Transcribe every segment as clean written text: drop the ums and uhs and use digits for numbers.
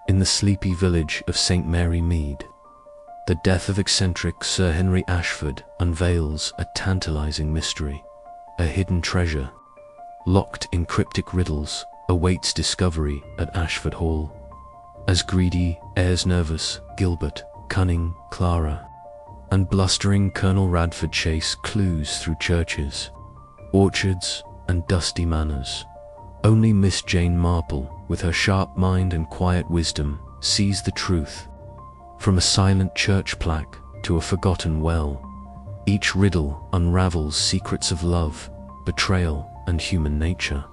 in the sleepy village of St. Mary Mead, the death of eccentric Sir Henry Ashford unveils a tantalizing mystery. A hidden treasure, locked in cryptic riddles, awaits discovery at Ashford Hall. As greedy heirs nervous Gilbert, cunning Clara, and blustering Colonel Radford chase clues through churches, orchards, and dusty manors, only Miss Jane Marple, with her sharp mind and quiet wisdom, sees the truth. From a silent church plaque to a forgotten well, each riddle unravels secrets of love, betrayal, and human nature.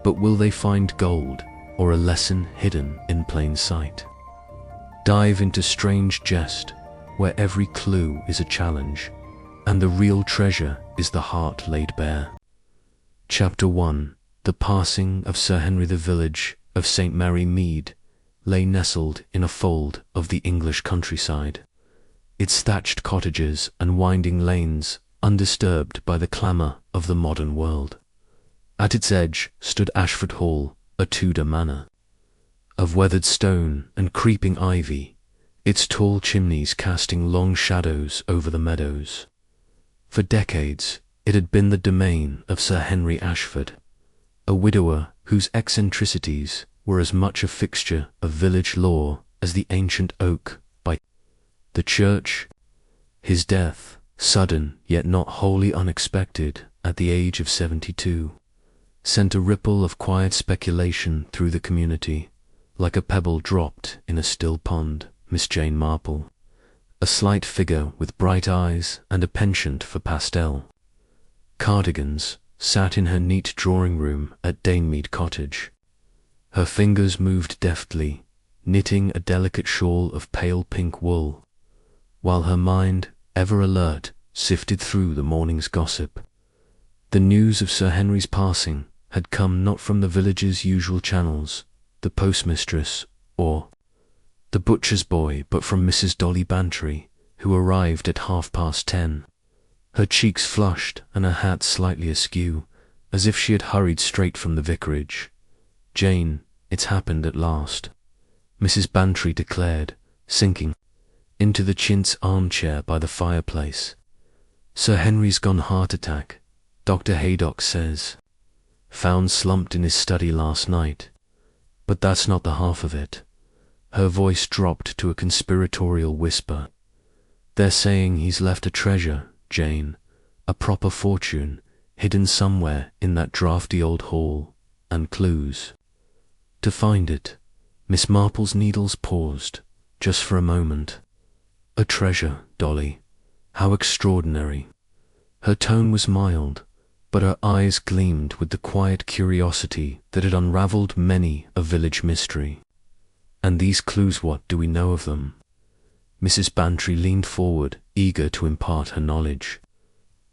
But will they find gold, or a lesson hidden in plain sight? Dive into strange jest, where every clue is a challenge, and the real treasure is the heart laid bare. Chapter 1. The passing of Sir Henry. The village of St. Mary Mead lay nestled in a fold of the English countryside, its thatched cottages and winding lanes undisturbed by the clamour of the modern world. At its edge stood Ashford Hall, a Tudor manor, of weathered stone and creeping ivy, its tall chimneys casting long shadows over the meadows. For decades it had been the domain of Sir Henry Ashford, a widower whose eccentricities were as much a fixture of village lore as the ancient oak by the church. His death, sudden yet not wholly unexpected at the age of 72, sent a ripple of quiet speculation through the community, like a pebble dropped in a still pond. Miss Jane Marple, a slight figure with bright eyes and a penchant for pastel cardigans, sat in her neat drawing-room at Danemead Cottage. Her fingers moved deftly, knitting a delicate shawl of pale pink wool, while her mind, ever alert, sifted through the morning's gossip. The news of Sir Henry's passing had come not from the village's usual channels, the postmistress or the butcher's boy, but from Mrs. Dolly Bantry, who arrived at 10:30. Her cheeks flushed and her hat slightly askew, as if she had hurried straight from the vicarage. "Jane, it's happened at last," Mrs. Bantry declared, sinking into the chintz armchair by the fireplace. "Sir Henry's gone heart attack, Dr. Haydock says. Found slumped in his study last night. But that's not the half of it." Her voice dropped to a conspiratorial whisper. "They're saying he's left a treasure, Jane, a proper fortune, hidden somewhere in that draughty old hall, and clues. To find it," Miss Marple's needles paused, just for a moment. "A treasure, Dolly. How extraordinary." Her tone was mild, but her eyes gleamed with the quiet curiosity that had unravelled many a village mystery. "And these clues, what do we know of them?" Mrs. Bantry leaned forward, eager to impart her knowledge.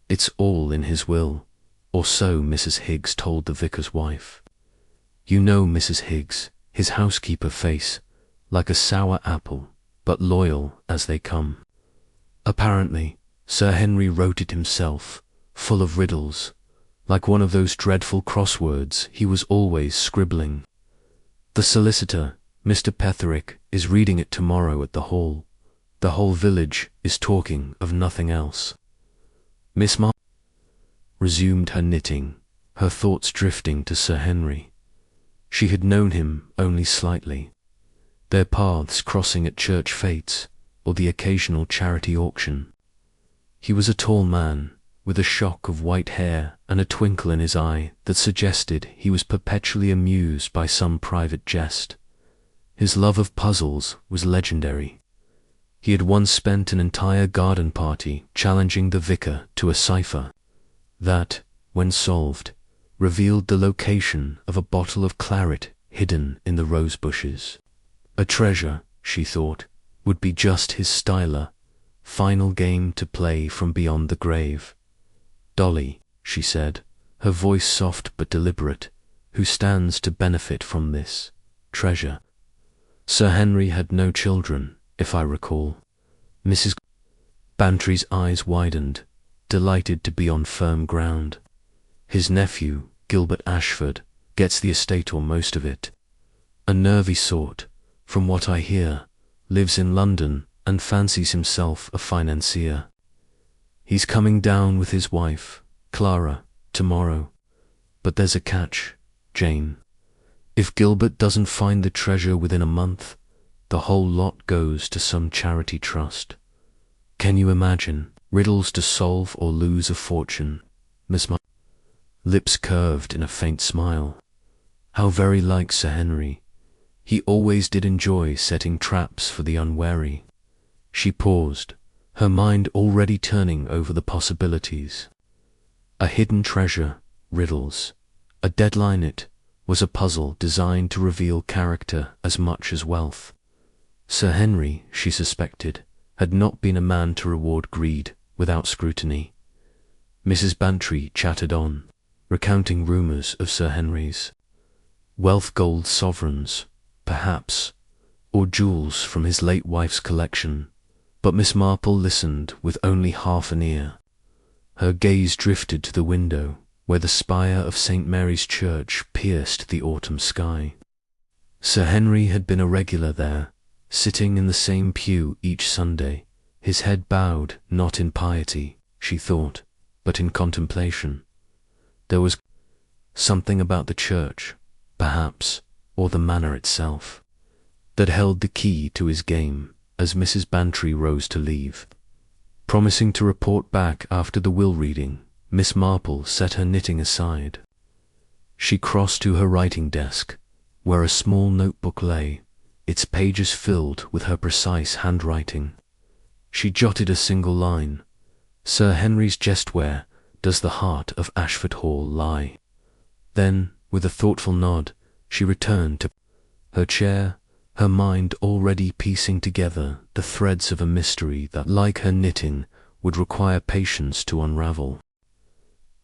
"It's all in his will, or so Mrs. Higgs told the vicar's wife. You know Mrs. Higgs, his housekeeper face, like a sour apple, but loyal as they come. Apparently, Sir Henry wrote it himself, full of riddles, like one of those dreadful crosswords he was always scribbling. The solicitor, Mr. Petherick, is reading it tomorrow at the Hall. The whole village is talking of nothing else." Miss Marple resumed her knitting, her thoughts drifting to Sir Henry. She had known him only slightly, their paths crossing at church fêtes or the occasional charity auction. He was a tall man, with a shock of white hair and a twinkle in his eye that suggested he was perpetually amused by some private jest. His love of puzzles was legendary. He had once spent an entire garden party challenging the vicar to a cipher that, when solved, revealed the location of a bottle of claret hidden in the rose bushes. A treasure, she thought, would be just his styler, final game to play from beyond the grave. "Dolly," she said, her voice soft but deliberate, "who stands to benefit from this treasure?" Sir Henry had no children, if I recall. Mrs. Bantry's eyes widened, delighted to be on firm ground. "His nephew, Gilbert Ashford, gets the estate or most of it. A nervy sort, from what I hear, lives in London and fancies himself a financier. He's coming down with his wife, Clara, tomorrow. But there's a catch, Jane. If Gilbert doesn't find the treasure within a month, the whole lot goes to some charity trust. Can you imagine riddles to solve or lose a fortune, Miss Marple? Lips curved in a faint smile. How very like Sir Henry. He always did enjoy setting traps for the unwary. She paused, her mind already turning over the possibilities. A hidden treasure, riddles. A deadline it was a puzzle designed to reveal character as much as wealth. Sir Henry, she suspected, had not been a man to reward greed without scrutiny. Mrs. Bantry chattered on, recounting rumours of Sir Henry's wealth, gold sovereigns, perhaps, or jewels from his late wife's collection, but Miss Marple listened with only half an ear. Her gaze drifted to the window, where the spire of St. Mary's Church pierced the autumn sky. Sir Henry had been a regular there, sitting in the same pew each Sunday, his head bowed not in piety, she thought, but in contemplation. There was something about the church, perhaps, or the manor itself, that held the key to his game as Mrs. Bantry rose to leave. Promising to report back after the will reading, Miss Marple set her knitting aside. She crossed to her writing desk, where a small notebook lay, its pages filled with her precise handwriting. She jotted a single line: "Sir Henry's jest where does the heart of Ashford Hall lie?" Then, with a thoughtful nod, she returned to her chair, her mind already piecing together the threads of a mystery that, like her knitting, would require patience to unravel.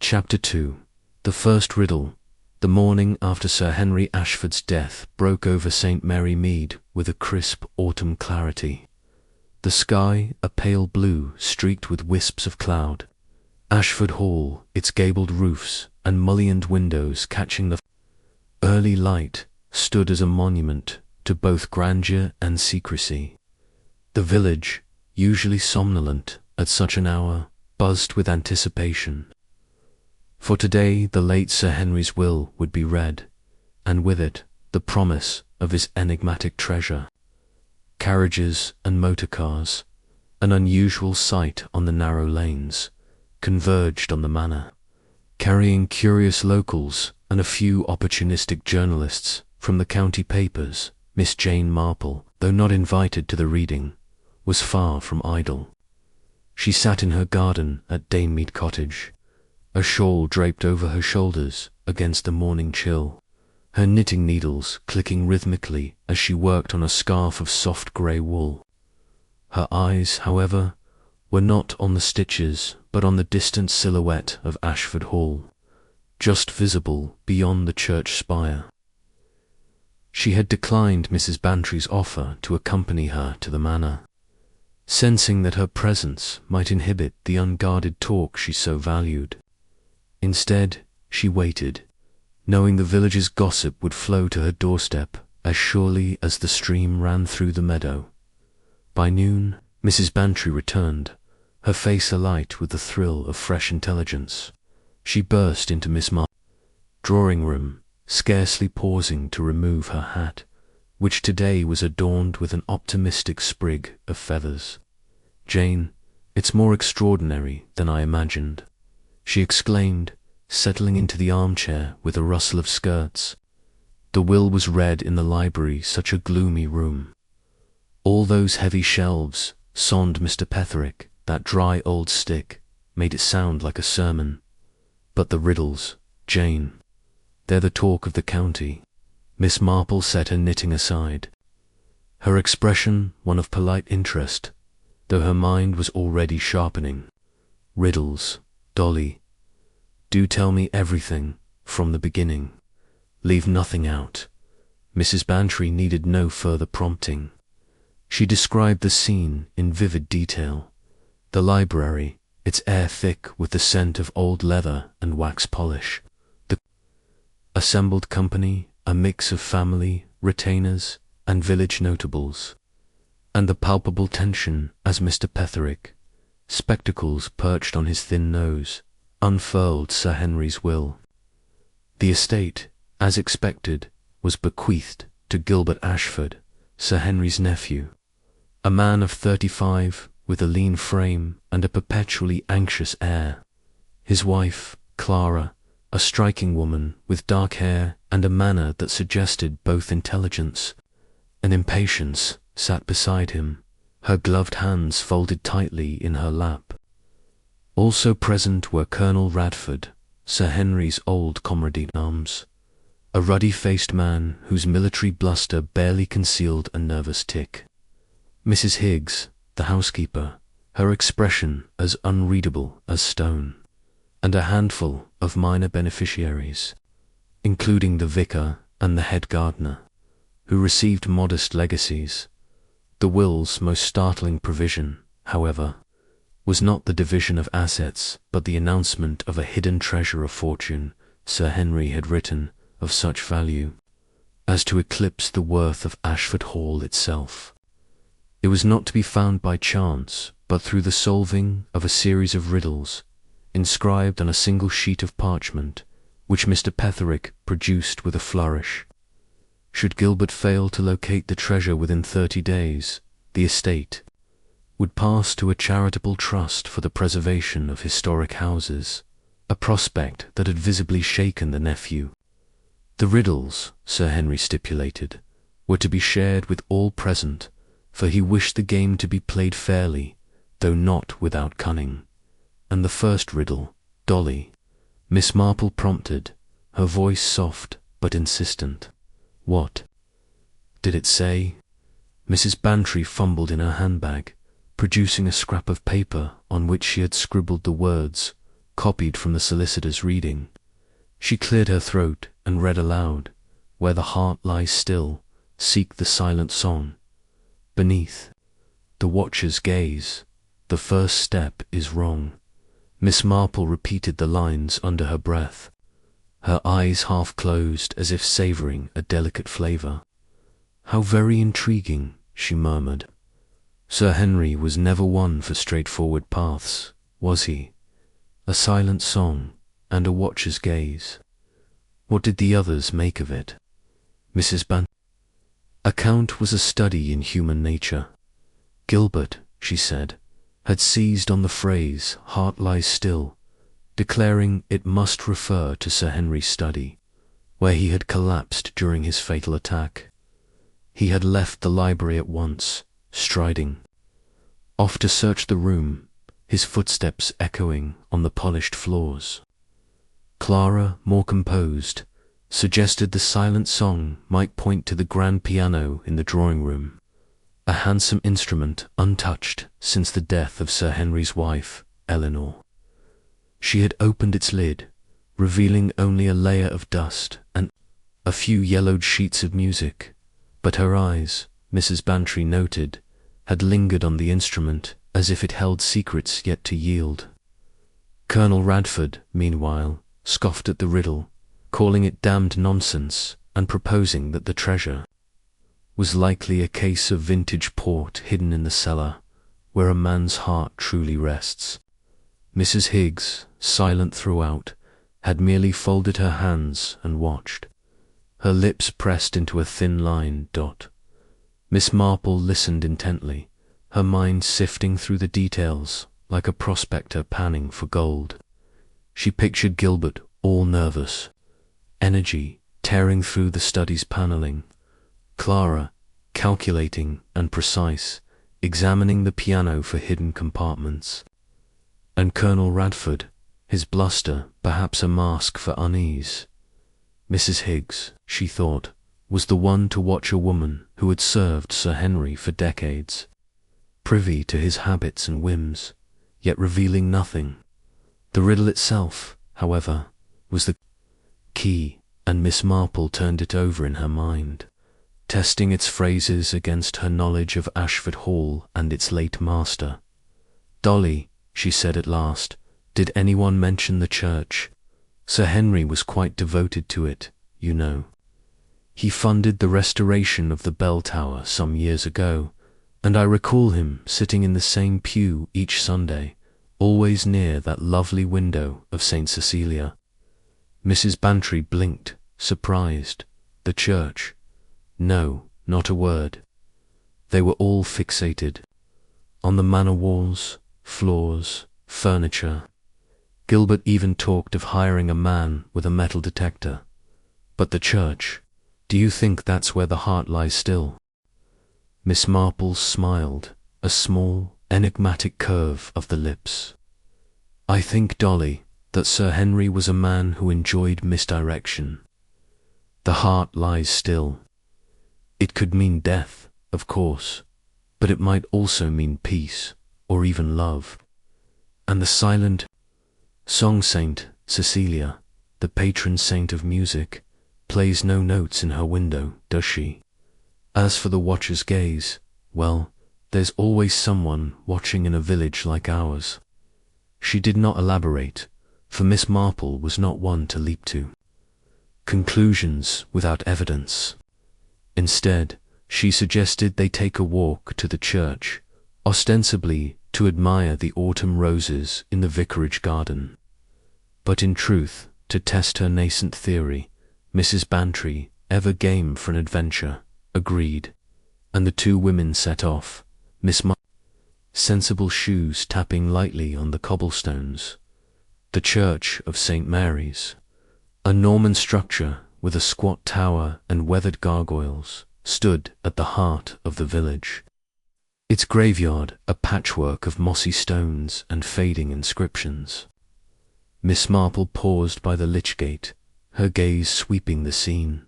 Chapter 2. The first riddle. The morning after Sir Henry Ashford's death broke over St. Mary Mead with a crisp autumn clarity. The sky a pale blue streaked with wisps of cloud. Ashford Hall, its gabled roofs and mullioned windows catching the early light, stood as a monument to both grandeur and secrecy. The village, usually somnolent at such an hour, buzzed with anticipation. For today the late Sir Henry's will would be read, and with it the promise of his enigmatic treasure. Carriages and motor cars, an unusual sight on the narrow lanes, converged on the manor, carrying curious locals and a few opportunistic journalists from the county papers. Miss Jane Marple, though not invited to the reading, was far from idle. She sat in her garden at Danemead Cottage, a shawl draped over her shoulders against the morning chill, her knitting needles clicking rhythmically as she worked on a scarf of soft grey wool. Her eyes, however, were not on the stitches but on the distant silhouette of Ashford Hall, just visible beyond the church spire. She had declined Mrs. Bantry's offer to accompany her to the manor, sensing that her presence might inhibit the unguarded talk she so valued. Instead, she waited, knowing the village's gossip would flow to her doorstep as surely as the stream ran through the meadow. By noon, Mrs. Bantry returned, her face alight with the thrill of fresh intelligence. She burst into Miss Marple's drawing-room, scarcely pausing to remove her hat, which today was adorned with an optimistic sprig of feathers. "Jane, it's more extraordinary than I imagined," she exclaimed, settling into the armchair with a rustle of skirts. The will was read in the library, such a gloomy room. All those heavy shelves, sonned Mr. Petherick, that dry old stick, made it sound like a sermon. But the riddles, Jane, they're the talk of the county. Miss Marple set her knitting aside, her expression one of polite interest, though her mind was already sharpening. Riddles, Dolly. Do tell me everything from the beginning. Leave nothing out. Mrs. Bantry needed no further prompting. She described the scene in vivid detail. The library, its air thick with the scent of old leather and wax polish. The assembled company, a mix of family, retainers, and village notables, and the palpable tension as Mr. Petherick, spectacles perched on his thin nose, unfurled Sir Henry's will. The estate, as expected, was bequeathed to Gilbert Ashford, Sir Henry's nephew, a man of 35 with a lean frame and a perpetually anxious air. His wife, Clara, a striking woman with dark hair and a manner that suggested both intelligence and impatience, sat beside him, her gloved hands folded tightly in her lap. Also present were Colonel Radford, Sir Henry's old comrade-in-arms, a ruddy-faced man whose military bluster barely concealed a nervous tic. Mrs. Higgs, the housekeeper, her expression as unreadable as stone, and a handful of minor beneficiaries, including the vicar and the head gardener, who received modest legacies. The will's most startling provision, however, was not the division of assets, but the announcement of a hidden treasure of fortune Sir Henry had written of such value as to eclipse the worth of Ashford Hall itself. It was not to be found by chance, but through the solving of a series of riddles inscribed on a single sheet of parchment, which Mr. Petherick produced with a flourish. Should Gilbert fail to locate the treasure within 30 days, the estate would pass to a charitable trust for the preservation of historic houses, a prospect that had visibly shaken the nephew. The riddles, Sir Henry stipulated, were to be shared with all present, for he wished the game to be played fairly, though not without cunning. And the first riddle, Dolly, Miss Marple prompted, her voice soft but insistent. What did it say? Mrs. Bantry fumbled in her handbag, producing a scrap of paper on which she had scribbled the words, copied from the solicitor's reading. She cleared her throat and read aloud, "Where the heart lies still, seek the silent song." Beneath, "The watcher's gaze, the first step is wrong." Miss Marple repeated the lines under her breath, her eyes half closed as if savouring a delicate flavour. "How very intriguing," she murmured. Sir Henry was never one for straightforward paths, was he? A silent song and a watcher's gaze. What did the others make of it? Mrs. Account was a study in human nature. Gilbert, she said, had seized on the phrase "heart lies still," declaring it must refer to Sir Henry's study, where he had collapsed during his fatal attack. He had left the library at once, striding off to search the room, his footsteps echoing on the polished floors. Clara, more composed, suggested the silent song might point to the grand piano in the drawing-room, a handsome instrument untouched since the death of Sir Henry's wife, Eleanor. She had opened its lid, revealing only a layer of dust and a few yellowed sheets of music, but her eyes, Mrs. Bantry noted, had lingered on the instrument as if it held secrets yet to yield. Colonel Radford, meanwhile, scoffed at the riddle, calling it damned nonsense and proposing that the treasure was likely a case of vintage port hidden in the cellar, where a man's heart truly rests. Mrs. Higgs, silent throughout, had merely folded her hands and watched, her lips pressed into a thin line. Miss Marple listened intently, her mind sifting through the details like a prospector panning for gold. She pictured Gilbert all nervous, energy tearing through the study's panelling, Clara, calculating and precise, examining the piano for hidden compartments, and Colonel Radford, his bluster perhaps a mask for unease. Mrs. Higgs, she thought, was the one to watch a woman who had served Sir Henry for decades, privy to his habits and whims, yet revealing nothing. The riddle itself, however, was the key, and Miss Marple turned it over in her mind, testing its phrases against her knowledge of Ashford Hall and its late master. "Dolly," she said at last, "did anyone mention the church? Sir Henry was quite devoted to it, you know." He funded the restoration of the bell tower some years ago, and I recall him sitting in the same pew each Sunday, always near that lovely window of St. Cecilia. Mrs. Bantry blinked, surprised. The church? No, not a word. They were all fixated on the manor walls, floors, furniture. Gilbert even talked of hiring a man with a metal detector. But the church? Do you think that's where the heart lies still? Miss Marple smiled, a small, enigmatic curve of the lips. I think, Dolly, that Sir Henry was a man who enjoyed misdirection. The heart lies still. It could mean death, of course, but it might also mean peace, or even love. And the silent song saint, Cecilia, the patron saint of music, plays no notes in her window, does she? As for the watcher's gaze, well, there's always someone watching in a village like ours. She did not elaborate, for Miss Marple was not one to leap to conclusions without evidence. Instead, she suggested they take a walk to the church, ostensibly to admire the autumn roses in the vicarage garden. But in truth, to test her nascent theory, Mrs. Bantry, ever game for an adventure, agreed, and the two women set off, Miss Marple's sensible shoes tapping lightly on the cobblestones. The church of St. Mary's, a Norman structure with a squat tower and weathered gargoyles, stood at the heart of the village. Its graveyard a patchwork of mossy stones and fading inscriptions. Miss Marple paused by the lich gate, her gaze sweeping the scene.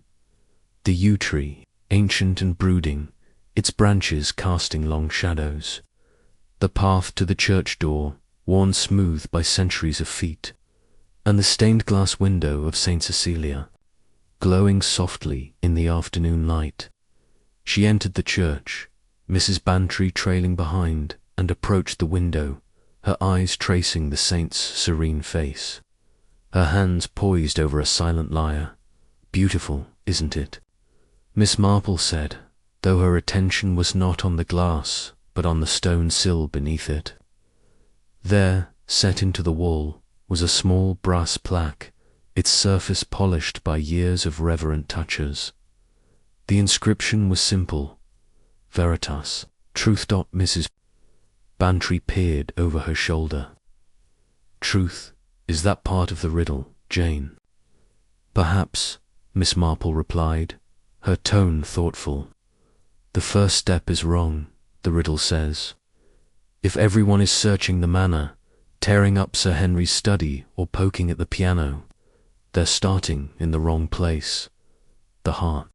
The yew tree, ancient and brooding, its branches casting long shadows. The path to the church door, worn smooth by centuries of feet, and the stained glass window of St. Cecilia, glowing softly in the afternoon light. She entered the church, Mrs. Bantry trailing behind, and approached the window, her eyes tracing the saint's serene face, her hands poised over a silent lyre. Beautiful, isn't it? Miss Marple said, though her attention was not on the glass, but on the stone sill beneath it. There, set into the wall, was a small brass plaque, its surface polished by years of reverent touches. The inscription was simple, Veritas, Truth. Mrs. Bantry peered over her shoulder. Truth, is that part of the riddle, Jane? Perhaps, Miss Marple replied, her tone thoughtful. The first step is wrong, the riddle says. If everyone is searching the manor, tearing up Sir Henry's study or poking at the piano, they're starting in the wrong place. The heart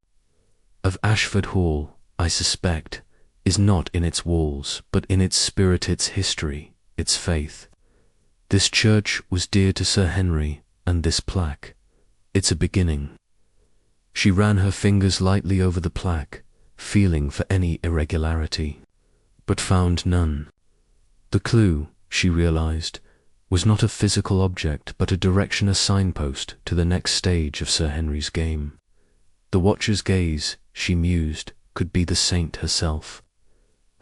of Ashford Hall, I suspect, is not in its walls, but in its spirit, its history, its faith. This church was dear to Sir Henry, and this plaque, it's a beginning. She ran her fingers lightly over the plaque, feeling for any irregularity, but found none. The clue, she realized, was not a physical object, but a direction, a signpost to the next stage of Sir Henry's game. The watcher's gaze, she mused, could be the saint herself,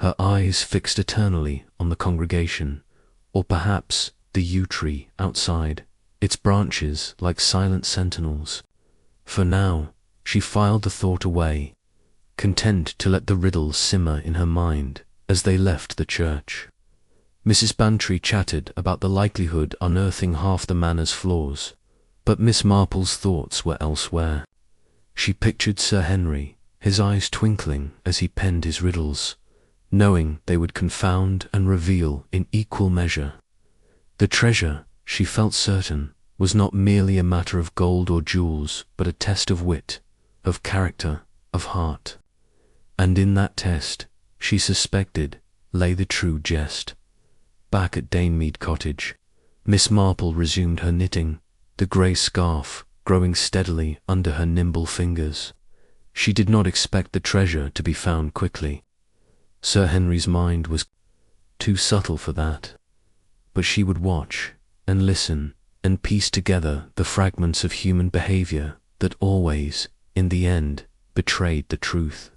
her eyes fixed eternally on the congregation, or perhaps the yew tree outside, its branches like silent sentinels. For now, she filed the thought away, content to let the riddle simmer in her mind as they left the church. Mrs. Bantry chatted about the likelihood unearthing half the manor's flaws, but Miss Marple's thoughts were elsewhere. She pictured Sir Henry, his eyes twinkling as he penned his riddles, knowing they would confound and reveal in equal measure. The treasure, she felt certain, was not merely a matter of gold or jewels, but a test of wit, of character, of heart. And in that test, she suspected, lay the true jest. Back at Danemead Cottage, Miss Marple resumed her knitting, the grey scarf growing steadily under her nimble fingers. She did not expect the treasure to be found quickly. Sir Henry's mind was too subtle for that. But she would watch and listen and piece together the fragments of human behavior that always, in the end, betrayed the truth.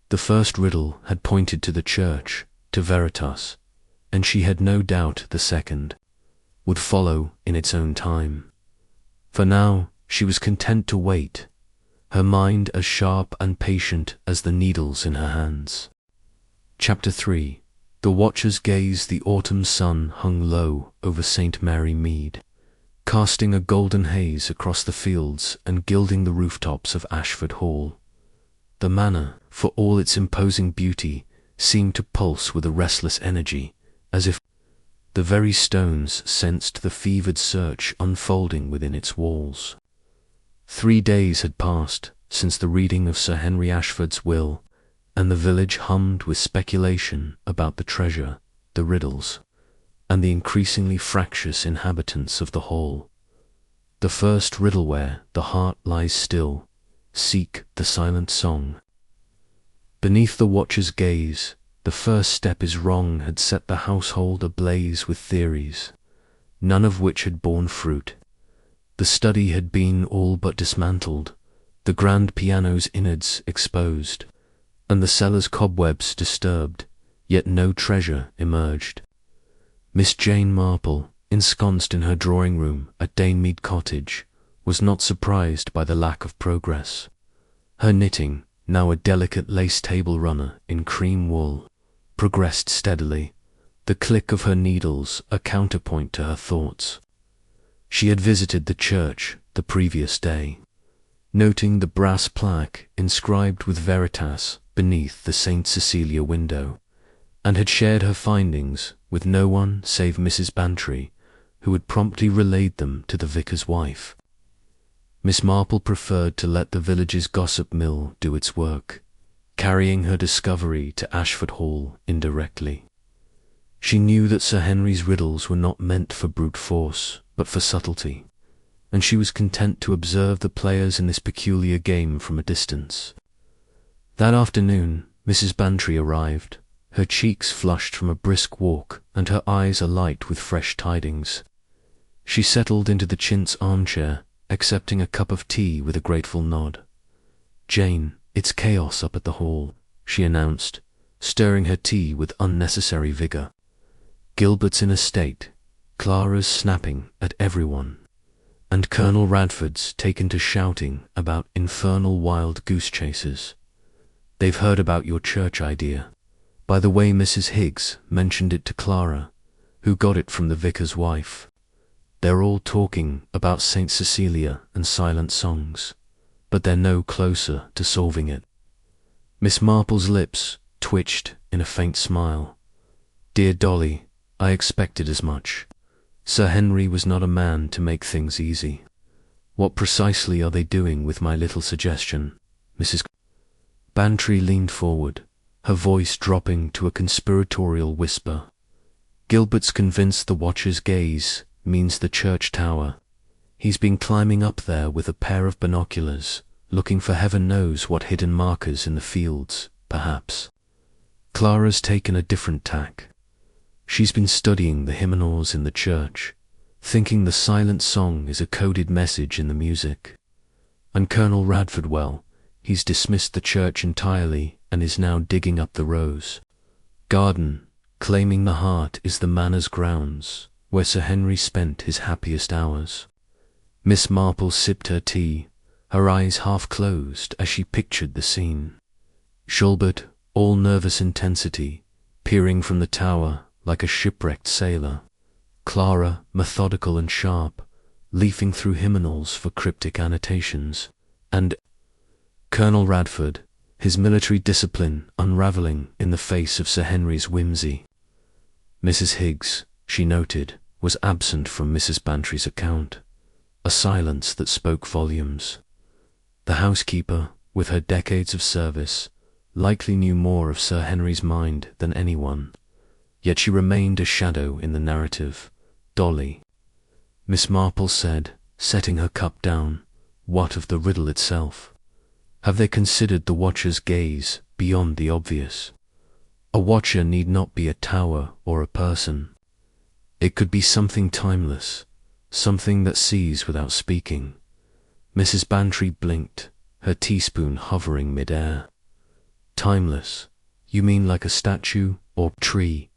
The first riddle had pointed to the church, to veritas, and she had no doubt the second would follow in its own time. For now she was content to wait, her mind as sharp and patient as the needles in her hands. Chapter 3. The watcher's gaze. The autumn sun hung low over St. Mary Mead, casting a golden haze across the fields and gilding the rooftops of Ashford Hall. The manor, for all its imposing beauty, seemed to pulse with a restless energy, as if the very stones sensed the fevered search unfolding within its walls. 3 days had passed since the reading of Sir Henry Ashford's will, and the village hummed with speculation about the treasure, the riddles, and the increasingly fractious inhabitants of the hall. The first riddle: where the heart lies still, seek the silent song. Beneath the watcher's gaze, the first step is wrong had set the household ablaze with theories, none of which had borne fruit. The study had been all but dismantled, the grand piano's innards exposed, and the cellar's cobwebs disturbed, yet no treasure emerged. Miss Jane Marple, ensconced in her drawing-room at Danemead Cottage, was not surprised by the lack of progress. Her knitting, now a delicate lace table runner in cream wool, progressed steadily, the click of her needles a counterpoint to her thoughts. She had visited the church the previous day, noting the brass plaque inscribed with veritas beneath the St. Cecilia window, and had shared her findings with no one save Mrs. Bantry, who had promptly relayed them to the vicar's wife. Miss Marple preferred to let the village's gossip mill do its work, carrying her discovery to Ashford Hall indirectly. She knew that Sir Henry's riddles were not meant for brute force, but for subtlety, and she was content to observe the players in this peculiar game from a distance. That afternoon, Mrs. Bantry arrived, her cheeks flushed from a brisk walk and her eyes alight with fresh tidings. She settled into the chintz armchair, accepting a cup of tea with a grateful nod. "Jane, it's chaos up at the hall," she announced, stirring her tea with unnecessary vigour. "Gilbert's in a state, Clara's snapping at everyone, and Colonel Radford's taken to shouting about infernal wild goose chases. They've heard about your church idea. By the way, Mrs. Higgs mentioned it to Clara, who got it from the vicar's wife. They're all talking about St. Cecilia and silent songs, but they're no closer to solving it." Miss Marple's lips twitched in a faint smile. "Dear Dolly, I expected as much. Sir Henry was not a man to make things easy. What precisely are they doing with my little suggestion, Mrs. Bantry leaned forward, her voice dropping to a conspiratorial whisper. "Gilbert's convinced the watcher's gaze means the church tower. He's been climbing up there with a pair of binoculars, looking for heaven knows what hidden markers in the fields, perhaps. Clara's taken a different tack. She's been studying the hymnals in the church, thinking the silent song is a coded message in the music. And Colonel Radford, well, he's dismissed the church entirely and is now digging up the rose garden, claiming the heart is the manor's grounds, where Sir Henry spent his happiest hours." Miss Marple sipped her tea, her eyes half closed as she pictured the scene. Gilbert, all nervous intensity, peering from the tower like a shipwrecked sailor. Clara, methodical and sharp, leafing through hymnals for cryptic annotations. And Colonel Radford, his military discipline unravelling in the face of Sir Henry's whimsy. Mrs. Higgs, she noted, was absent from Mrs. Bantry's account, a silence that spoke volumes. The housekeeper, with her decades of service, likely knew more of Sir Henry's mind than anyone, yet she remained a shadow in the narrative. "Dolly," Miss Marple said, setting her cup down, "what of the riddle itself? Have they considered the watcher's gaze beyond the obvious? A watcher need not be a tower or a person. It could be something timeless, something that sees without speaking." Mrs. Bantry blinked, her teaspoon hovering mid-air. Timeless? You mean like a statue or tree?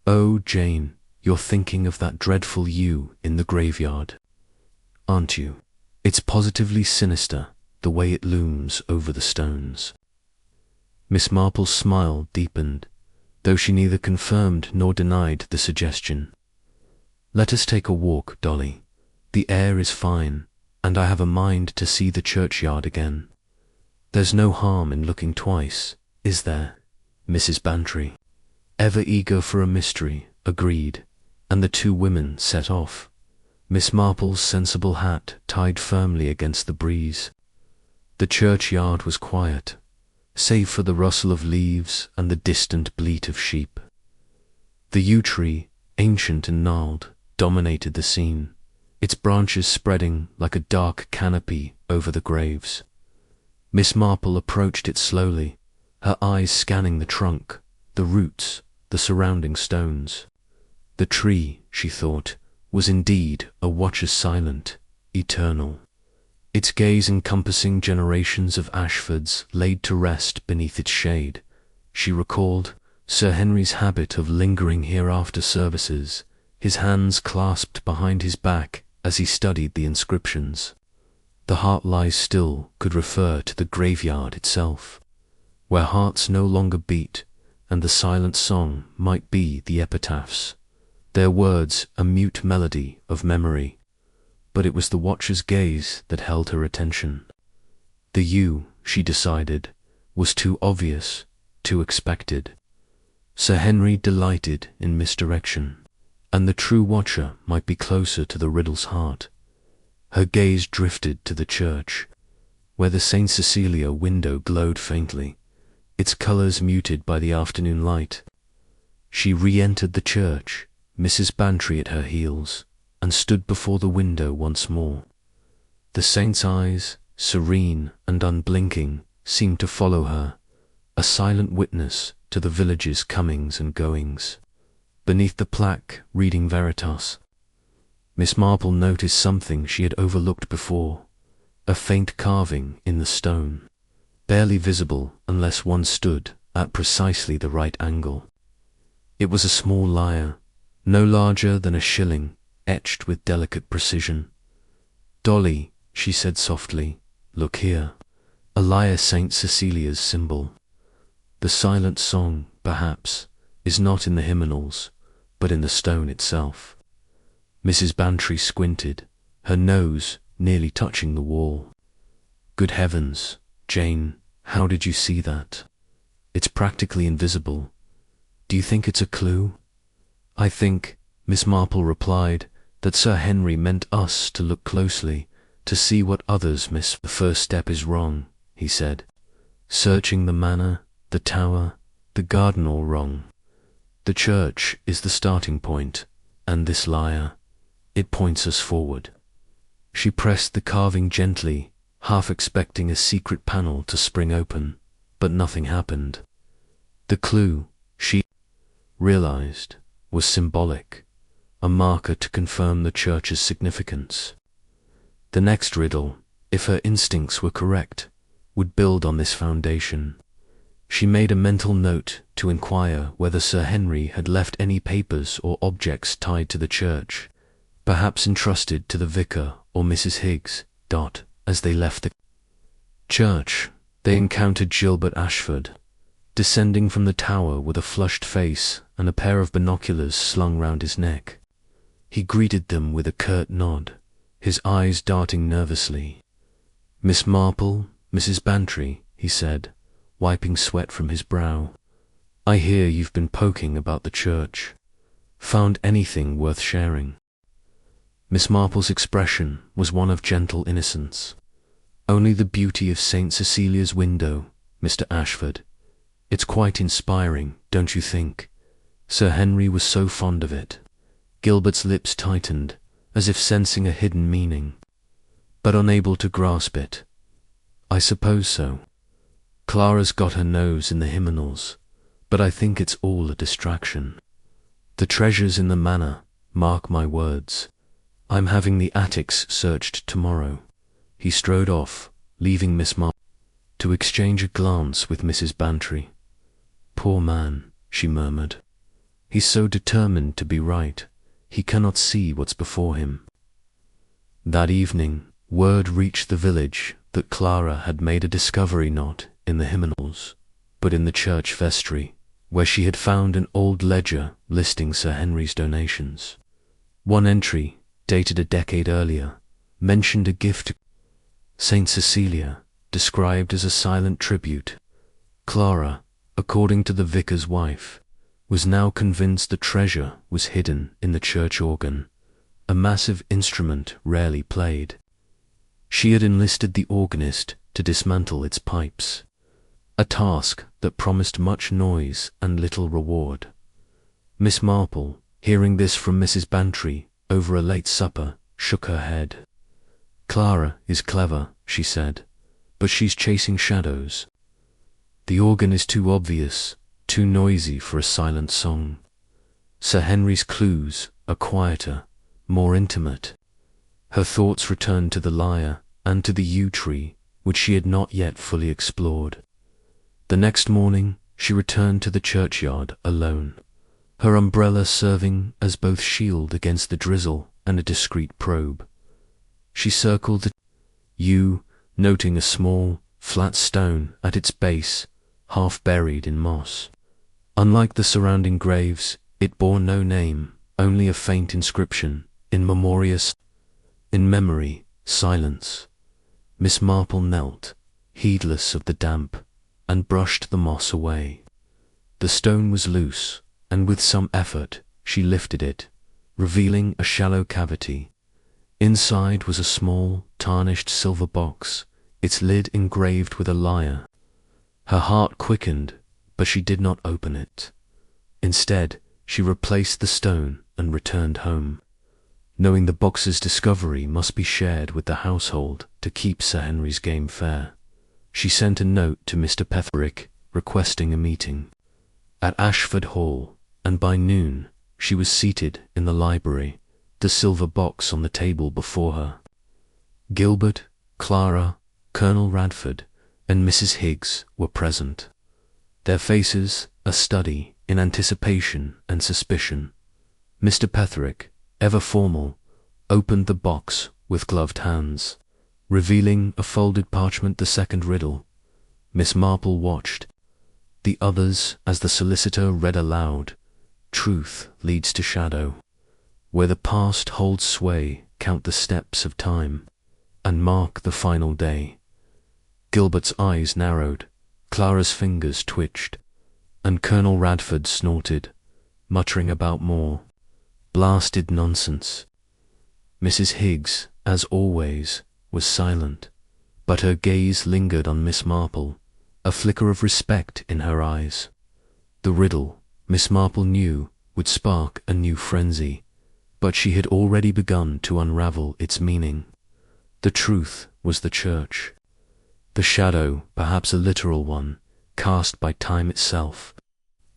Oh, Jane, you're thinking of that dreadful you in the graveyard, aren't you? It's positively sinister, the way it looms over the stones. Miss Marple's smile deepened, though she neither confirmed nor denied the suggestion. Let us take a walk, Dolly. The air is fine, and I have a mind to see the churchyard again. There's no harm in looking twice, is there? Mrs. Bantry, ever eager for a mystery, agreed, and the two women set off, Miss Marple's sensible hat tied firmly against the breeze. The churchyard was quiet, save for the rustle of leaves and the distant bleat of sheep. The yew tree, ancient and gnarled, dominated the scene, its branches spreading like a dark canopy over the graves. Miss Marple approached it slowly, her eyes scanning the trunk, the roots, the surrounding stones. The tree, she thought, was indeed a watcher silent, eternal, its gaze encompassing generations of Ashfords laid to rest beneath its shade. She recalled Sir Henry's habit of lingering here after services, his hands clasped behind his back as he studied the inscriptions. The heart lies still could refer to the graveyard itself, where hearts no longer beat, and the silent song might be the epitaphs, their words a mute melody of memory. But it was the watcher's gaze that held her attention. The yew, she decided, was too obvious, too expected. Sir Henry delighted in misdirection, and the true watcher might be closer to the riddle's heart. Her gaze drifted to the church, where the St. Cecilia window glowed faintly, its colours muted by the afternoon light. She re-entered the church, Mrs. Bantry at her heels, and stood before the window once more. The saint's eyes, serene and unblinking, seemed to follow her, a silent witness to the village's comings and goings. Beneath the plaque reading Veritas, Miss Marple noticed something she had overlooked before, a faint carving in the stone, barely visible unless one stood at precisely the right angle. It was a small lyre, no larger than a shilling, etched with delicate precision. Dolly, she said softly, look here, a lyre St. Cecilia's symbol. The silent song, perhaps, is not in the hymnals, but in the stone itself. Mrs. Bantry squinted, her nose nearly touching the wall. Good heavens, Jane, how did you see that? It's practically invisible. Do you think it's a clue? I think, Miss Marple replied, that Sir Henry meant us to look closely, to see what others miss. The first step is wrong, he said. Searching the manor, the tower, the garden all wrong. The church is the starting point, and this lyre, it points us forward. She pressed the carving gently, half expecting a secret panel to spring open, but nothing happened. The clue, she realized, was symbolic, a marker to confirm the church's significance. The next riddle, if her instincts were correct, would build on this foundation. She made a mental note to inquire whether Sir Henry had left any papers or objects tied to the church, perhaps entrusted to the vicar or Mrs. Higgs. As they left the church, they encountered Gilbert Ashford, descending from the tower with a flushed face and a pair of binoculars slung round his neck. He greeted them with a curt nod, his eyes darting nervously. Miss Marple, Mrs. Bantry, he said, wiping sweat from his brow. I hear you've been poking about the church. Found anything worth sharing? Miss Marple's expression was one of gentle innocence. Only the beauty of St. Cecilia's window, Mr. Ashford. It's quite inspiring, don't you think? Sir Henry was so fond of it. Gilbert's lips tightened, as if sensing a hidden meaning, but unable to grasp it. I suppose so. Clara's got her nose in the hymnals, but I think it's all a distraction. The treasure's in the manor, mark my words. I'm having the attics searched tomorrow. He strode off, leaving Miss Marple to exchange a glance with Mrs. Bantry. "Poor man," she murmured. "He's so determined to be right, he cannot see what's before him." That evening, word reached the village that Clara had made a discovery not in the hymnals, but in the church vestry, where she had found an old ledger listing Sir Henry's donations. One entry, dated a decade earlier, mentioned a gift to Saint Cecilia, described as a silent tribute. Clara, according to the vicar's wife, was now convinced the treasure was hidden in the church organ, a massive instrument rarely played. She had enlisted the organist to dismantle its pipes, a task that promised much noise and little reward. Miss Marple, hearing this from Mrs. Bantry over a late supper, shook her head. "Clara is clever," she said, "but she's chasing shadows. The organ is too obvious, too noisy for a silent song. Sir Henry's clues are quieter, more intimate." Her thoughts returned to the lyre and to the yew tree, which she had not yet fully explored. The next morning she returned to the churchyard alone, her umbrella serving as both shield against the drizzle and a discreet probe. She circled the yew, noting a small, flat stone at its base, half buried in moss. Unlike the surrounding graves, it bore no name, only a faint inscription, in memory, silence. Miss Marple knelt, heedless of the damp, and brushed the moss away. The stone was loose, and with some effort she lifted it, revealing a shallow cavity. Inside was a small, tarnished silver box, its lid engraved with a lyre. Her heart quickened, but she did not open it. Instead, she replaced the stone and returned home, knowing the box's discovery must be shared with the household to keep Sir Henry's game fair. She sent a note to Mr. Petherick requesting a meeting at Ashford Hall, and by noon she was seated in the library, the silver box on the table before her. Gilbert, Clara, Colonel Radford, and Mrs. Higgs were present, their faces a study in anticipation and suspicion. Mr. Petherick, ever formal, opened the box with gloved hands, revealing a folded parchment, the second riddle. Miss Marple watched the others as the solicitor read aloud, "Truth leads to shadow. Where the past holds sway, count the steps of time, and mark the final day." Gilbert's eyes narrowed, Clara's fingers twitched, and Colonel Radford snorted, muttering about more. Blasted nonsense. Mrs. Higgs, as always, was silent, but her gaze lingered on Miss Marple, a flicker of respect in her eyes. The riddle, Miss Marple knew, would spark a new frenzy, but she had already begun to unravel its meaning. The truth was the church. The shadow, perhaps a literal one, cast by time itself.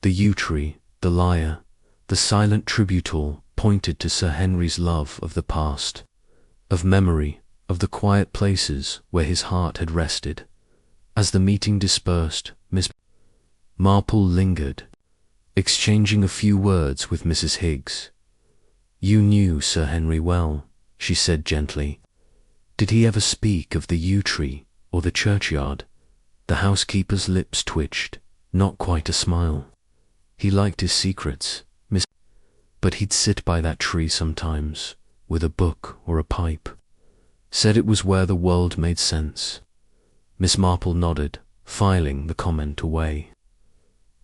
The yew tree, the lyre, the silent tributal pointed to Sir Henry's love of the past, of memory, of the quiet places where his heart had rested. As the meeting dispersed, Miss Marple lingered, exchanging a few words with Mrs. Higgs. "You knew Sir Henry well," she said gently. "Did he ever speak of the yew tree or the churchyard?" The housekeeper's lips twitched, not quite a smile. "He liked his secrets, Miss, but he'd sit by that tree sometimes, with a book or a pipe. Said it was where the world made sense." Miss Marple nodded, filing the comment away.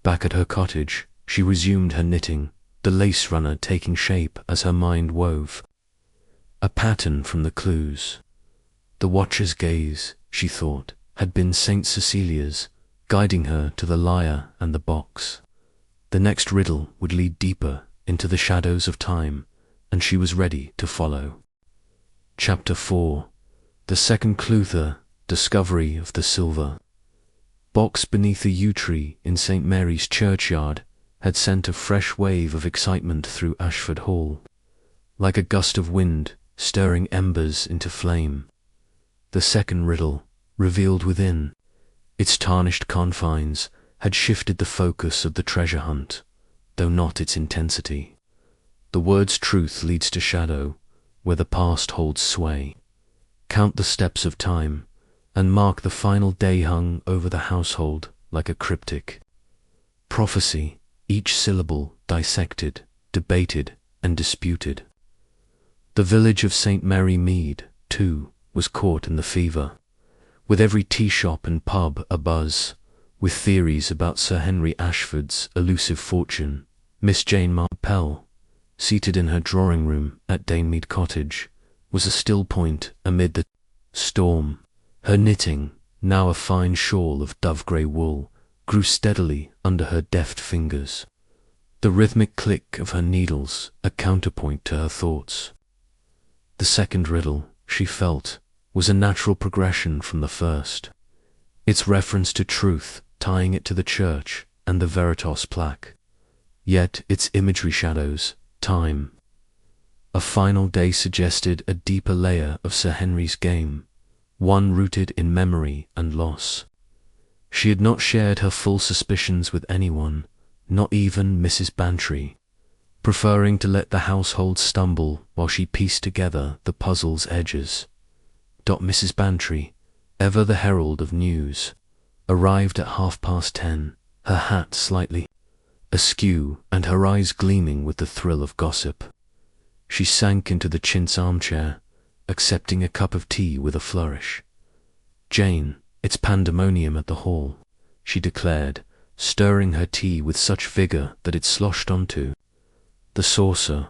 Back at her cottage, she resumed her knitting, the lace runner taking shape as her mind wove a pattern from the clues. The watcher's gaze, she thought, had been Saint Cecilia's, guiding her to the lyre and the box. The next riddle would lead deeper into the shadows of time, and she was ready to follow. Chapter 4. The second clue, discovery of the silver box beneath the yew tree in St. Mary's churchyard had sent a fresh wave of excitement through Ashford Hall, like a gust of wind stirring embers into flame. The second riddle, revealed within. Its tarnished confines had shifted the focus of the treasure hunt, though not its intensity. The word's truth leads to shadow, where the past holds sway. Count the steps of time, and mark the final day hung over the household like a cryptic prophecy, each syllable dissected, debated, and disputed. The village of St. Mary Mead, too, was caught in the fever, with every tea shop and pub abuzz with theories about Sir Henry Ashford's elusive fortune. Miss Jane Marple, seated in her drawing room at Danemead Cottage, was a still point amid the storm. Her knitting, now a fine shawl of dove-grey wool, grew steadily under her deft fingers, the rhythmic click of her needles a counterpoint to her thoughts. The second riddle, she felt, was a natural progression from the first, its reference to truth tying it to the church and the Veritas plaque, yet its imagery shadows time. A final day suggested a deeper layer of Sir Henry's game, one rooted in memory and loss. She had not shared her full suspicions with anyone, not even Mrs. Bantry, preferring to let the household stumble while she pieced together the puzzle's edges. Mrs. Bantry, ever the herald of news, arrived at 10:30, her hat slightly askew and her eyes gleaming with the thrill of gossip. She sank into the chintz armchair, accepting a cup of tea with a flourish. "Jane, it's pandemonium at the hall," she declared, stirring her tea with such vigour that it sloshed onto the saucer.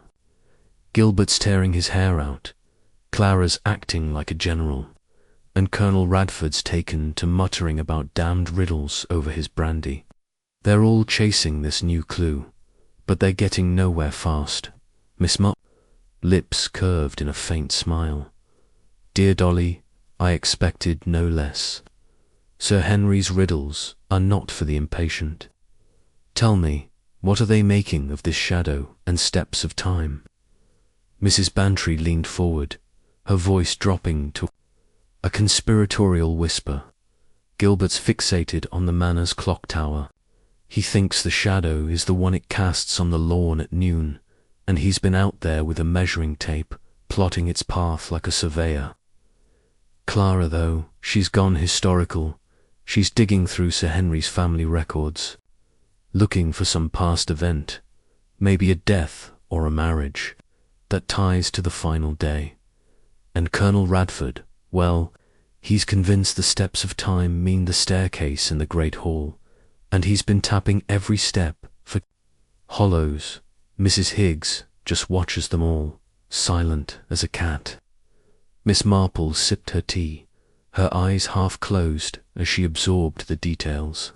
Gilbert's tearing his hair out, Clara's acting like a general, and Colonel Radford's taken to muttering about damned riddles over his brandy. They're all chasing this new clue, but they're getting nowhere fast. Miss Marple, lips curved in a faint smile. "Dear Dolly, I expected no less. Sir Henry's riddles are not for the impatient. Tell me, what are they making of this shadow and steps of time?" Mrs. Bantry leaned forward, her voice dropping to a conspiratorial whisper. "Gilbert's fixated on the manor's clock tower. He thinks the shadow is the one it casts on the lawn at noon, and he's been out there with a measuring tape, plotting its path like a surveyor. Clara, though, she's gone historical. She's digging through Sir Henry's family records, looking for some past event, maybe a death or a marriage, that ties to the final day. And Colonel Radford, well, he's convinced the steps of time mean the staircase in the great hall, and he's been tapping every step for hollows. Mrs. Higgs just watches them all, silent as a cat." Miss Marple sipped her tea, her eyes half closed as she absorbed the details.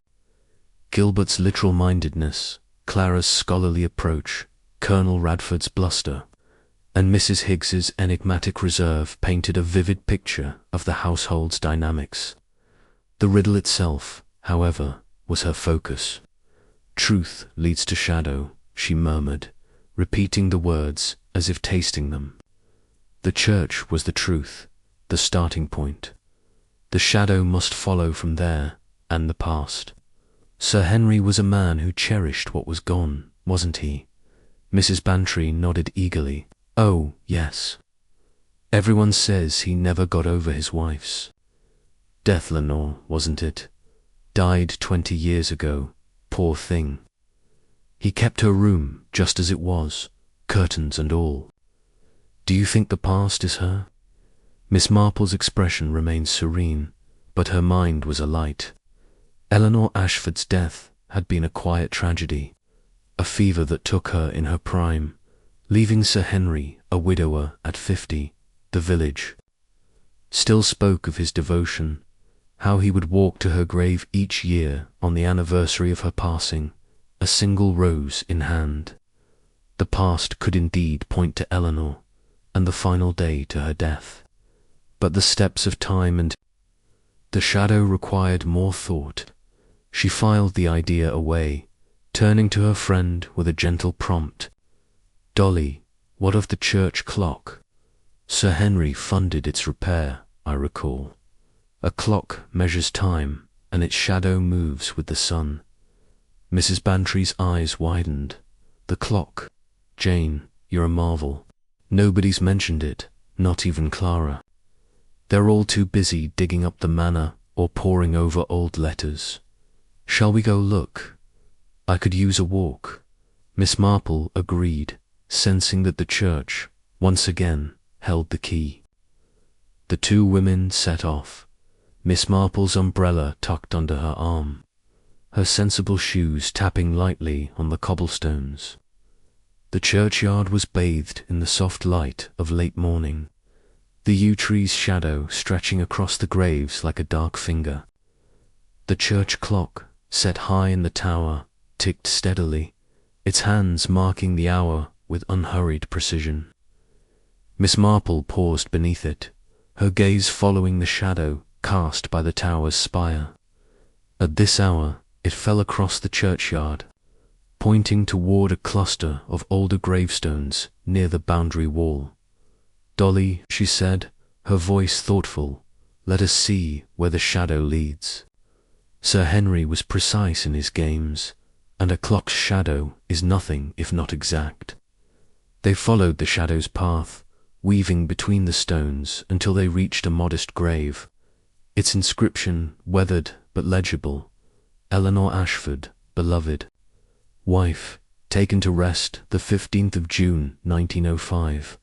Gilbert's literal-mindedness, Clara's scholarly approach, Colonel Radford's bluster, and Mrs. Higgs's enigmatic reserve painted a vivid picture of the household's dynamics. The riddle itself, however, was her focus. "Truth leads to shadow," she murmured, repeating the words as if tasting them. The church was the truth, the starting point. The shadow must follow from there, and the past. Sir Henry was a man who cherished what was gone, wasn't he? Mrs. Bantry nodded eagerly. "Oh, yes. Everyone says he never got over his wife's death, Lenore, wasn't it? Died 20 years ago, poor thing. He kept her room just as it was, curtains and all. Do you think the past is her?" Miss Marple's expression remained serene, but her mind was alight. Eleanor Ashford's death had been a quiet tragedy, a fever that took her in her prime, leaving Sir Henry a widower at 50. The village still spoke of his devotion, how he would walk to her grave each year on the anniversary of her passing, a single rose in hand. The past could indeed point to Eleanor, and the final day to her death. But the steps of time and the shadow required more thought. She filed the idea away, turning to her friend with a gentle prompt. "Dolly, what of the church clock? Sir Henry funded its repair, I recall. A clock measures time, and its shadow moves with the sun. Mrs. Bantry's eyes widened. The clock. Jane, you're a marvel. Nobody's mentioned it, not even Clara. They're all too busy digging up the manor or poring over old letters. Shall we go look? I could use a walk. Miss Marple agreed, sensing that the church, once again, held the key. The two women set off, Miss Marple's umbrella tucked under her arm, her sensible shoes tapping lightly on the cobblestones. The churchyard was bathed in the soft light of late morning, the yew tree's shadow stretching across the graves like a dark finger. The church clock, set high in the tower, ticked steadily, its hands marking the hour with unhurried precision. Miss Marple paused beneath it, her gaze following the shadow cast by the tower's spire. At this hour, it fell across the churchyard, pointing toward a cluster of older gravestones near the boundary wall. "Dolly," she said, her voice thoughtful, "let us see where the shadow leads." Sir Henry was precise in his games, and a clock's shadow is nothing if not exact. They followed the shadow's path, weaving between the stones until they reached a modest grave, its inscription weathered but legible: Eleanor Ashford, beloved. Wife, taken to rest the 15th of June, 1905.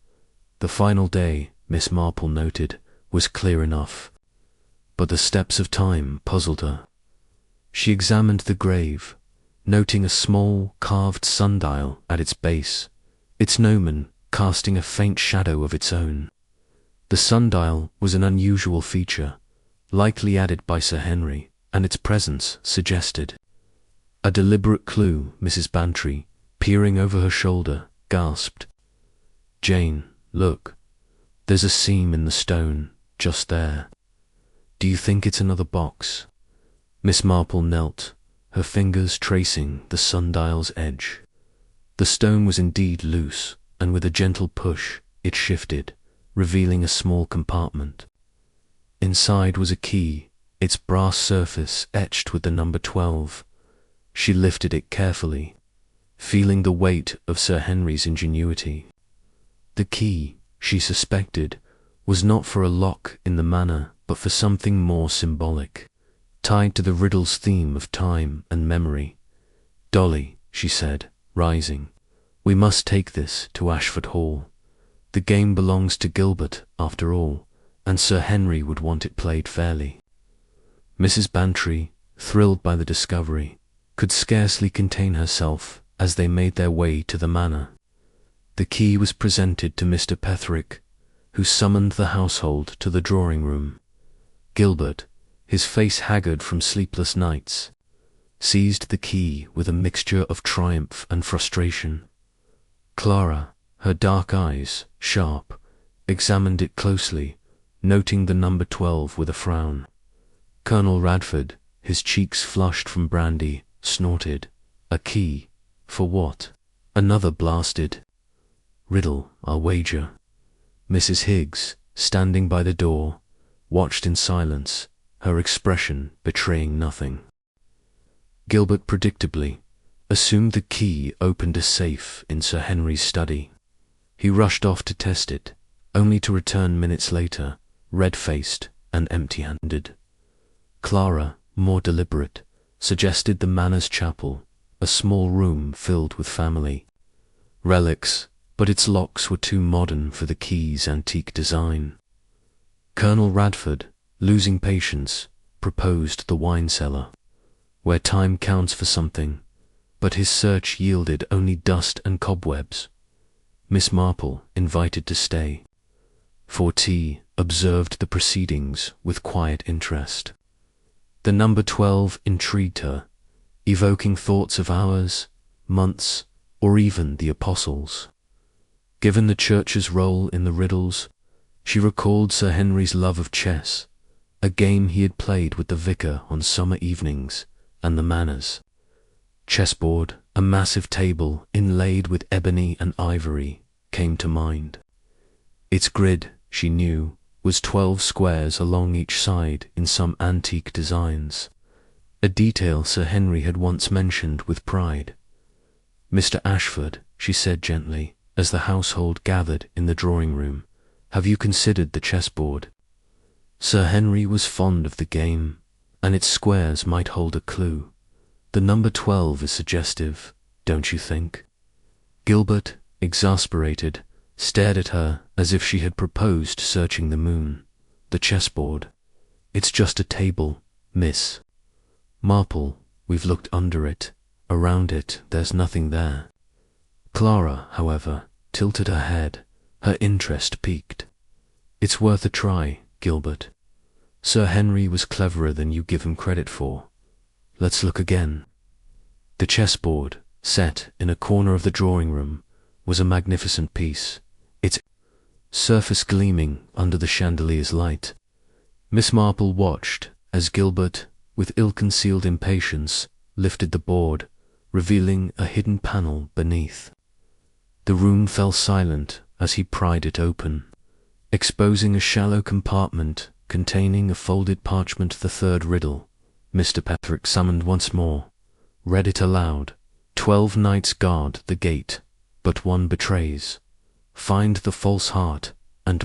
The final day, Miss Marple noted, was clear enough, but the steps of time puzzled her. She examined the grave, noting a small carved sundial at its base, its gnomon casting a faint shadow of its own. The sundial was an unusual feature, likely added by Sir Henry, and its presence suggested. A deliberate clue, Mrs. Bantry, peering over her shoulder, gasped. "Jane, look. There's a seam in the stone, just there. Do you think it's another box?" Miss Marple knelt, her fingers tracing the sundial's edge. The stone was indeed loose, and with a gentle push, it shifted, revealing a small compartment. Inside was a key, its brass surface etched with the number 12. She lifted it carefully, feeling the weight of Sir Henry's ingenuity. The key, she suspected, was not for a lock in the manor, but for something more symbolic, tied to the riddle's theme of time and memory. "Dolly," she said, rising, "we must take this to Ashford Hall. The game belongs to Gilbert, after all, and Sir Henry would want it played fairly." Mrs. Bantry, thrilled by the discovery, could scarcely contain herself as they made their way to the manor. The key was presented to Mr. Petherick, who summoned the household to the drawing-room. Gilbert, his face haggard from sleepless nights, seized the key with a mixture of triumph and frustration. Clara, her dark eyes sharp, examined it closely, noting the number 12 with a frown. Colonel Radford, his cheeks flushed from brandy, snorted. "A key? For what? Another blasted riddle, I'll wager." Mrs. Higgs, standing by the door, watched in silence, her expression betraying nothing. Gilbert predictably assumed the key opened a safe in Sir Henry's study. He rushed off to test it, only to return minutes later, red-faced and empty-handed. Clara, more deliberate, suggested the manor's chapel, a small room filled with family relics, but its locks were too modern for the key's antique design. Colonel Radford, losing patience, proposed the wine cellar, where time counts for something, but his search yielded only dust and cobwebs. Miss Marple, invited to stay for tea, observed the proceedings with quiet interest. The number 12 intrigued her, evoking thoughts of hours, months, or even the apostles. Given the church's role in the riddles, she recalled Sir Henry's love of chess, a game he had played with the vicar on summer evenings, and the manners. Chessboard, a massive table inlaid with ebony and ivory, came to mind. Its grid, she knew, was 12 squares along each side in some antique designs, a detail Sir Henry had once mentioned with pride. "Mr. Ashford," she said gently, as the household gathered in the drawing-room, "have you considered the chessboard? Sir Henry was fond of the game, and its squares might hold a clue. The number 12 is suggestive, don't you think?" Gilbert, exasperated, stared at her as if she had proposed searching the moon. "The chessboard? It's just a table, Miss Marple. We've looked under it, around it, there's nothing there." Clara, however, tilted her head, her interest piqued. "It's worth a try, Gilbert. Sir Henry was cleverer than you give him credit for. Let's look again." The chessboard, set in a corner of the drawing-room, was a magnificent piece, its surface gleaming under the chandelier's light. Miss Marple watched as Gilbert, with ill-concealed impatience, lifted the board, revealing a hidden panel beneath. The room fell silent as he pried it open, exposing a shallow compartment containing a folded parchment. "The third riddle," Mr. Pepper examined once more, read it aloud. "12 knights guard the gate, but one betrays. Find the false heart, and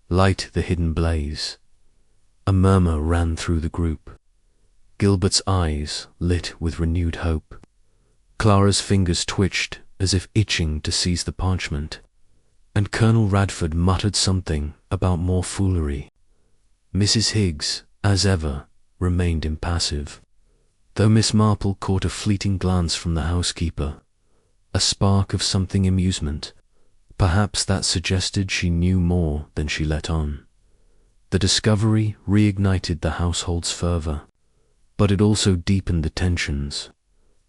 light the hidden blaze." A murmur ran through the group. Gilbert's eyes lit with renewed hope. Clara's fingers twitched as if itching to seize the parchment, and Colonel Radford muttered something about more foolery. Mrs. Higgs, as ever, remained impassive, though Miss Marple caught a fleeting glance from the housekeeper, a spark of something amusement, perhaps that suggested she knew more than she let on. The discovery reignited the household's fervour, but it also deepened the tensions.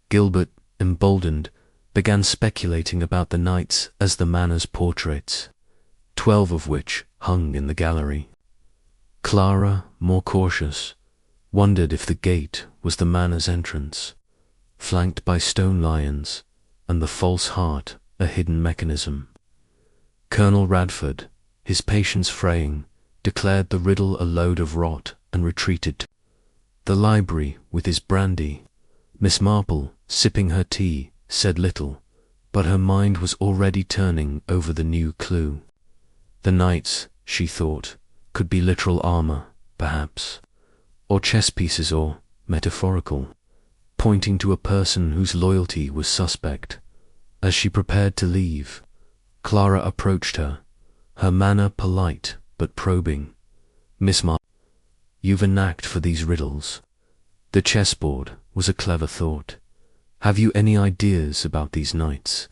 Gilbert, emboldened, began speculating about the knights as the Manor's portraits, 12 of which hung in the gallery. Clara, more cautious, wondered if the gate was the Manor's entrance, flanked by stone lions, and the false heart a hidden mechanism. Colonel Radford, his patience fraying, declared the riddle a load of rot and retreated to the library with his brandy. Miss Marple, sipping her tea, said little, but her mind was already turning over the new clue. The knights, she thought, could be literal armour, perhaps, or chess pieces, or metaphorical, pointing to a person whose loyalty was suspect. As she prepared to leave, Clara approached her, her manner polite but probing. "Miss Marple, you've a knack for these riddles. The chessboard was a clever thought. Have you any ideas about these knights?"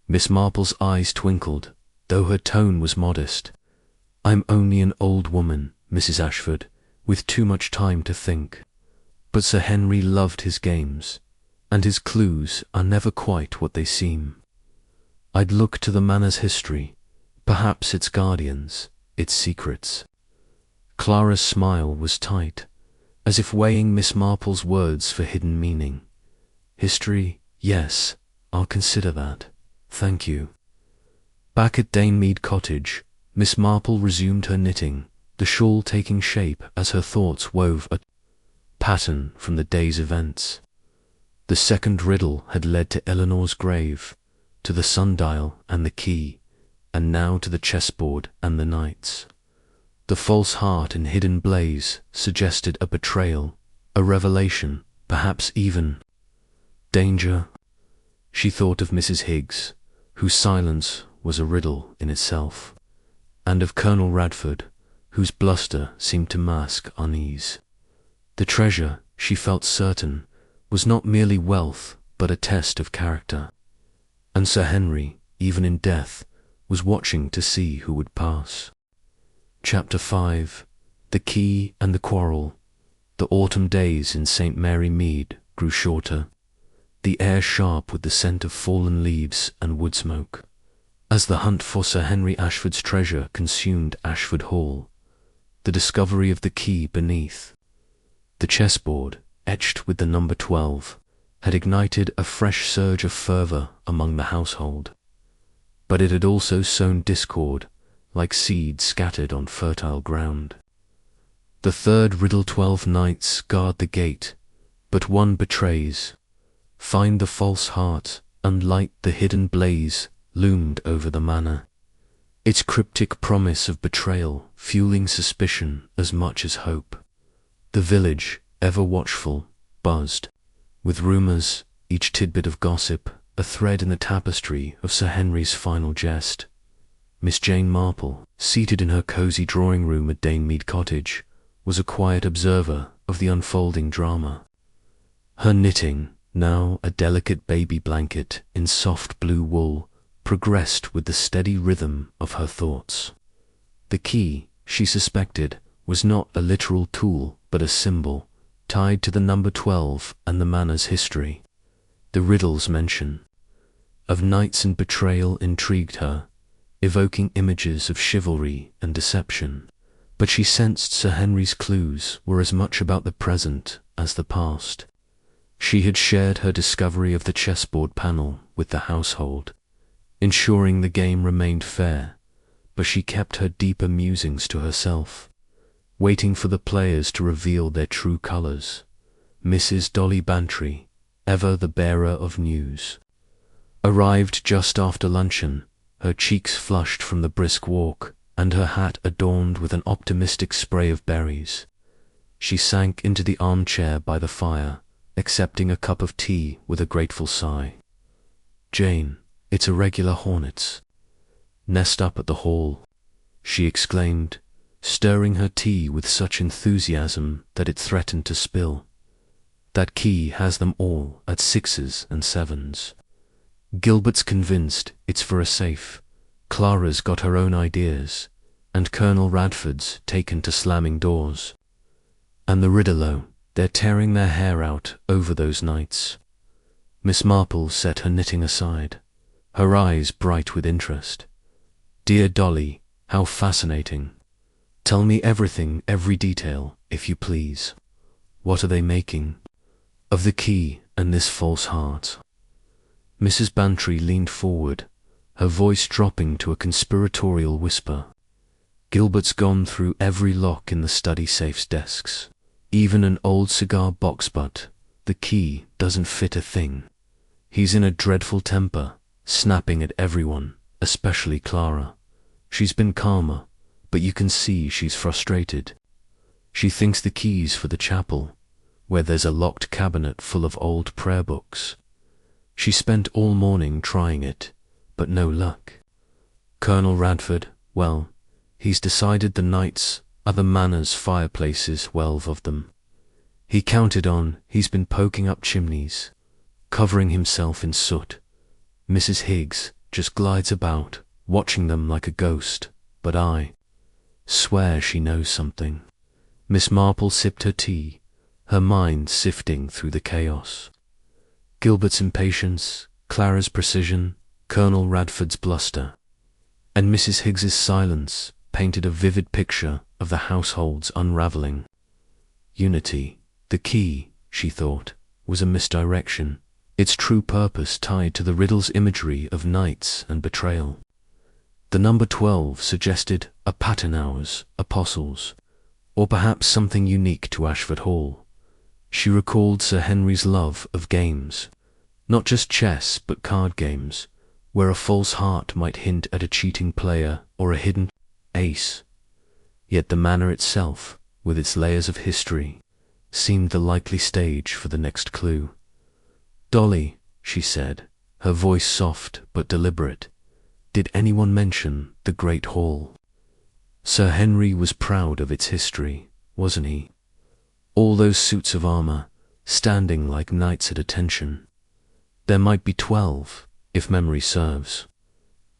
Miss Marple's eyes twinkled, though her tone was modest. "I'm only an old woman, Mrs. Ashford, with too much time to think. But Sir Henry loved his games, and his clues are never quite what they seem. I'd look to the Manor's history, perhaps its guardians, its secrets." Clara's smile was tight, as if weighing Miss Marple's words for hidden meaning. "History, yes, I'll consider that. Thank you." Back at Danemead Cottage, Miss Marple resumed her knitting, the shawl taking shape as her thoughts wove a pattern from the day's events. The second riddle had led to Eleanor's grave, to the sundial and the key, and now to the chessboard and the knights. The false heart and hidden blaze suggested a betrayal, a revelation, perhaps even danger. She thought of Mrs. Higgs, whose silence was a riddle in itself, and of Colonel Radford, whose bluster seemed to mask unease. The treasure, she felt certain, was not merely wealth but a test of character, and Sir Henry, even in death, was watching to see who would pass. Chapter 5. The Key and the Quarrel. The autumn days in St. Mary Mead grew shorter, the air sharp with the scent of fallen leaves and wood smoke, as the hunt for Sir Henry Ashford's treasure consumed Ashford Hall. The discovery of the key beneath, the chessboard etched with the number 12, had ignited a fresh surge of fervour among the household. But it had also sown discord, like seeds scattered on fertile ground. The third riddle, 12 knights guard the gate, but one betrays. Find the false heart, and light the hidden blaze, loomed over the manor. Its cryptic promise of betrayal fueling suspicion as much as hope. The village, ever watchful, buzzed with rumours, each tidbit of gossip a thread in the tapestry of Sir Henry's final jest. Miss Jane Marple, seated in her cosy drawing-room at Danemead Cottage, was a quiet observer of the unfolding drama. Her knitting, now a delicate baby blanket in soft blue wool, progressed with the steady rhythm of her thoughts. The key, she suspected, was not a literal tool but a symbol, tied to the number 12 and the manor's history. The riddle's mention of knights and betrayal intrigued her, evoking images of chivalry and deception, but she sensed Sir Henry's clues were as much about the present as the past. She had shared her discovery of the chessboard panel with the household, ensuring the game remained fair, but she kept her deeper musings to herself, waiting for the players to reveal their true colours. Mrs. Dolly Bantry, ever the bearer of news, arrived just after luncheon, her cheeks flushed from the brisk walk, and her hat adorned with an optimistic spray of berries. She sank into the armchair by the fire, accepting a cup of tea with a grateful sigh. "Jane, it's a regular hornet's nest up at the Hall," she exclaimed, stirring her tea with such enthusiasm that it threatened to spill. "That key has them all at 6s and 7s. Gilbert's convinced it's for a safe, Clara's got her own ideas, and Colonel Radford's taken to slamming doors. And the Riddle, they're tearing their hair out over those nights." Miss Marple set her knitting aside, her eyes bright with interest. "Dear Dolly, how fascinating. Tell me everything, every detail, if you please. What are they making of the key and this false heart?" Mrs. Bantry leaned forward, her voice dropping to a conspiratorial whisper. "Gilbert's gone through every lock in the study safe's desks, even an old cigar box, but the key doesn't fit a thing. He's in a dreadful temper, snapping at everyone, especially Clara. She's been calmer, but you can see she's frustrated. She thinks the key's for the chapel, where there's a locked cabinet full of old prayer books. She spent all morning trying it, but no luck. Colonel Radford, well, he's decided the nights are the manor's fireplaces, 12 of them. He counted on, he's been poking up chimneys, covering himself in soot. Mrs. Higgs just glides about, watching them like a ghost, but I swear she knows something." Miss Marple sipped her tea, her mind sifting through the chaos. Gilbert's impatience, Clara's precision, Colonel Radford's bluster, and Mrs. Higgs's silence painted a vivid picture of the household's unravelling. Unity, the key, she thought, was a misdirection, its true purpose tied to the riddle's imagery of knights and betrayal. The number 12 suggested a Paternours, apostles, or perhaps something unique to Ashford Hall. She recalled Sir Henry's love of games, not just chess but card games, where a false heart might hint at a cheating player or a hidden ace. Yet the manor itself, with its layers of history, seemed the likely stage for the next clue. "Dolly," she said, her voice soft but deliberate, "did anyone mention the Great Hall? Sir Henry was proud of its history, wasn't he? All those suits of armour, standing like knights at attention. There might be 12, if memory serves."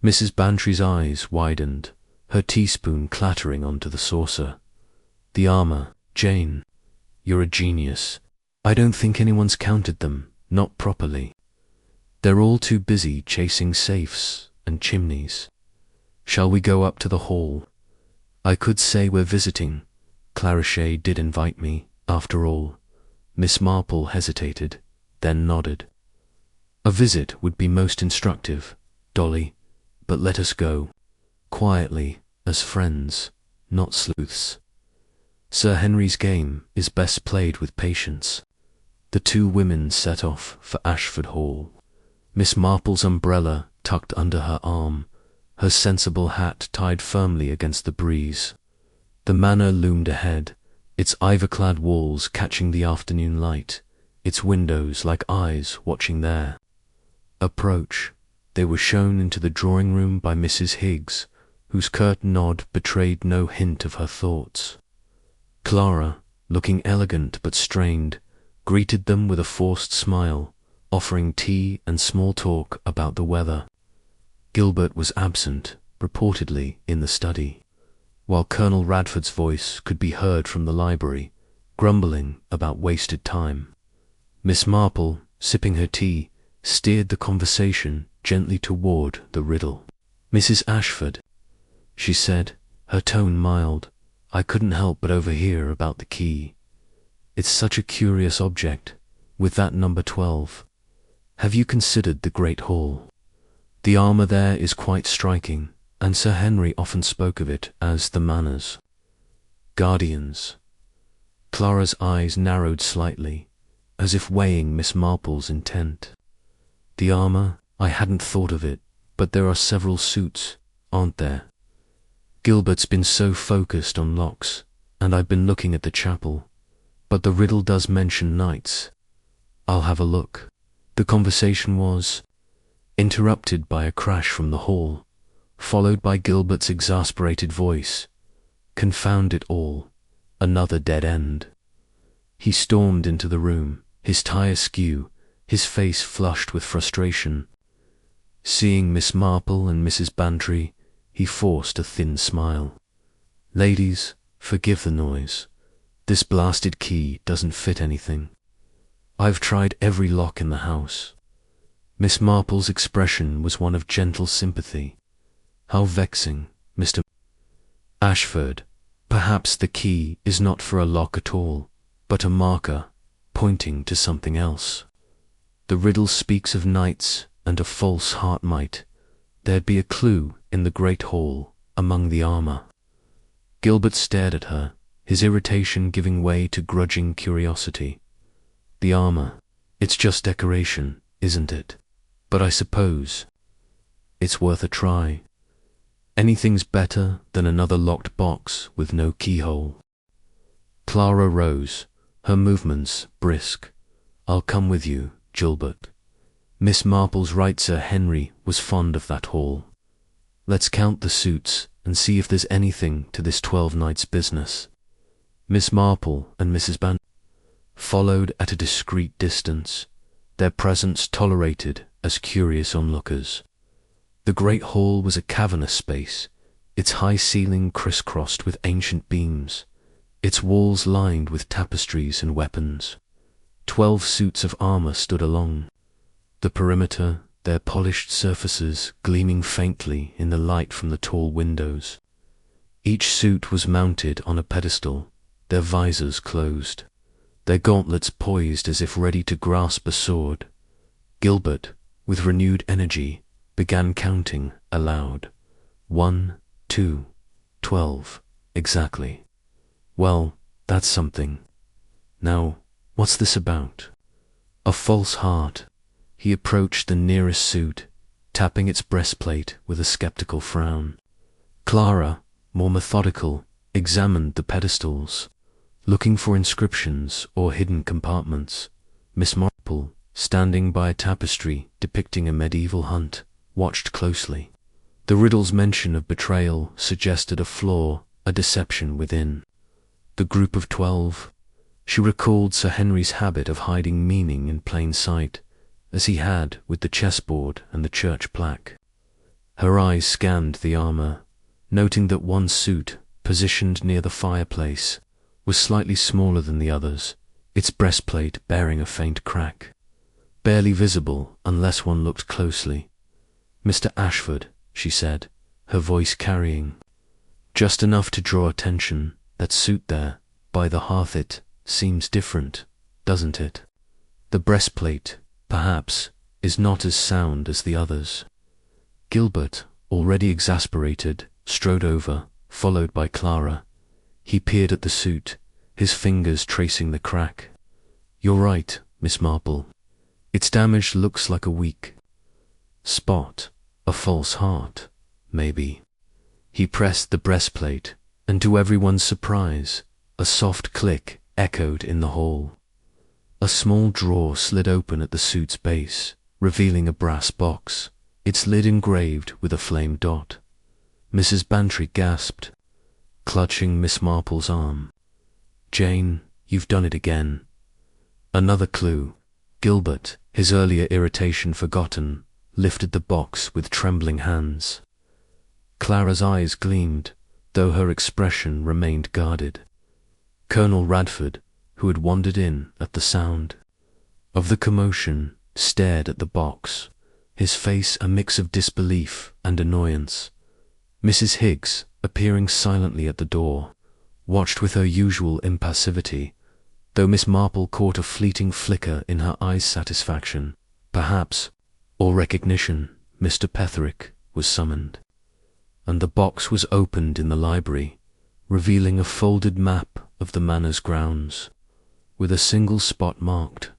Mrs. Bantry's eyes widened, her teaspoon clattering onto the saucer. "The armour, Jane. You're a genius. I don't think anyone's counted them, not properly. They're all too busy chasing safes and chimneys. Shall we go up to the Hall? I could say we're visiting. Clarechet did invite me, after all." Miss Marple hesitated, then nodded. "A visit would be most instructive, Dolly, but let us go, quietly, as friends, not sleuths. Sir Henry's game is best played with patience. The two women set off for Ashford Hall. Miss Marple's umbrella tucked under her arm, her sensible hat tied firmly against the breeze. The manor loomed ahead, its ivy-clad walls catching the afternoon light, its windows like eyes watching there. Approach. They were shown into the drawing-room by Mrs. Higgs, whose curt nod betrayed no hint of her thoughts. Clara, looking elegant but strained, greeted them with a forced smile, offering tea and small talk about the weather. Gilbert was absent, reportedly in the study, while Colonel Radford's voice could be heard from the library, grumbling about wasted time. Miss Marple, sipping her tea, steered the conversation gently toward the riddle. "Mrs. Ashford," she said, her tone mild, "I couldn't help but overhear about the key. It's such a curious object, with that number 12. Have you considered the Great Hall? The armour there is quite striking, and Sir Henry often spoke of it as the Manors. Guardians." Clara's eyes narrowed slightly, as if weighing Miss Marple's intent. "The armour? I hadn't thought of it, but there are several suits, aren't there? Gilbert's been so focused on locks, and I've been looking at the chapel, but the riddle does mention knights. I'll have a look." The conversation was interrupted by a crash from the hall, followed by Gilbert's exasperated voice. Confound it all, another dead end. He stormed into the room, his tie askew, his face flushed with frustration. Seeing Miss Marple and Mrs. Bantry, he forced a thin smile. "Ladies, forgive the noise. This blasted key doesn't fit anything. I've tried every lock in the house." Miss Marple's expression was one of gentle sympathy. "How vexing, Mr. Ashford. Perhaps the key is not for a lock at all, but a marker, pointing to something else. The riddle speaks of knights and a false heart might. There'd be a clue in the Great Hall, among the armour." Gilbert stared at her, his irritation giving way to grudging curiosity. "The armour, it's just decoration, isn't it? But I suppose it's worth a try. Anything's better than another locked box with no keyhole." Clara rose, her movements brisk. "I'll come with you, Gilbert. Miss Marple's right, Sir Henry was fond of that hall. Let's count the suits and see if there's anything to this 12 nights business." Miss Marple and Mrs. Bantry followed at a discreet distance, their presence tolerated as curious onlookers. The great hall was a cavernous space, its high ceiling crisscrossed with ancient beams, its walls lined with tapestries and weapons. 12 suits of armour stood along the perimeter, their polished surfaces gleaming faintly in the light from the tall windows. Each suit was mounted on a pedestal, their visors closed, their gauntlets poised as if ready to grasp a sword. Gilbert, with renewed energy, began counting aloud. 1, 2, 12, exactly. "Well, that's something. Now, what's this about?" "A false heart." He approached the nearest suit, tapping its breastplate with a skeptical frown. Clara, more methodical, examined the pedestals, looking for inscriptions or hidden compartments. Miss Marple, standing by a tapestry depicting a medieval hunt, watched closely. The riddle's mention of betrayal suggested a flaw, a deception within. The group of 12. She recalled Sir Henry's habit of hiding meaning in plain sight, as he had with the chessboard and the church plaque. Her eyes scanned the armour, noting that one suit, positioned near the fireplace, was slightly smaller than the others, its breastplate bearing a faint crack, barely visible unless one looked closely. "Mr. Ashford," she said, her voice carrying just enough to draw attention. "That suit there, by the hearth, it seems different, doesn't it? The breastplate, perhaps, is not as sound as the others." Gilbert, already exasperated, strode over, followed by Clara. He peered at the suit, his fingers tracing the crack. "You're right, Miss Marple. Its damage looks like a weak spot, a false heart, maybe." He pressed the breastplate, and to everyone's surprise, a soft click echoed in the hall. A small drawer slid open at the suit's base, revealing a brass box, its lid engraved with a flame dot. Mrs. Bantry gasped, clutching Miss Marple's arm. "Jane, you've done it again." Another clue. Gilbert, his earlier irritation forgotten, lifted the box with trembling hands. Clara's eyes gleamed, though her expression remained guarded. Colonel Radford, who had wandered in at the sound of the commotion, stared at the box, his face a mix of disbelief and annoyance. Mrs. Higgs, appearing silently at the door, watched with her usual impassivity, though Miss Marple caught a fleeting flicker in her eyes' satisfaction, perhaps, or recognition. Mr. Petherick was summoned, and the box was opened in the library, revealing a folded map of the manor's grounds, with a single spot marked,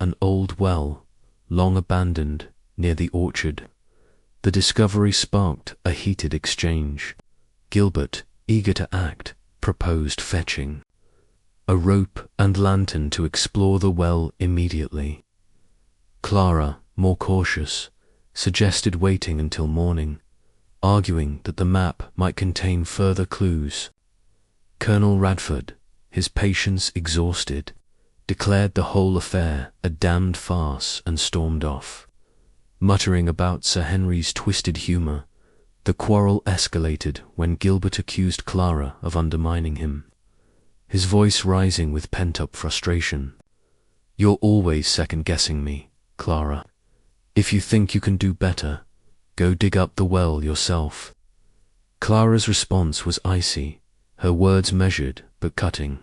an old well, long abandoned, near the orchard. The discovery sparked a heated exchange. Gilbert, eager to act, proposed fetching a rope and lantern to explore the well immediately. Clara, more cautious, suggested waiting until morning, arguing that the map might contain further clues. Colonel Radford, his patience exhausted, declared the whole affair a damned farce and stormed off. Muttering about Sir Henry's twisted humour, the quarrel escalated when Gilbert accused Clara of undermining him, his voice rising with pent-up frustration. "You're always second-guessing me, Clara. If you think you can do better, go dig up the well yourself." Clara's response was icy, her words measured but cutting.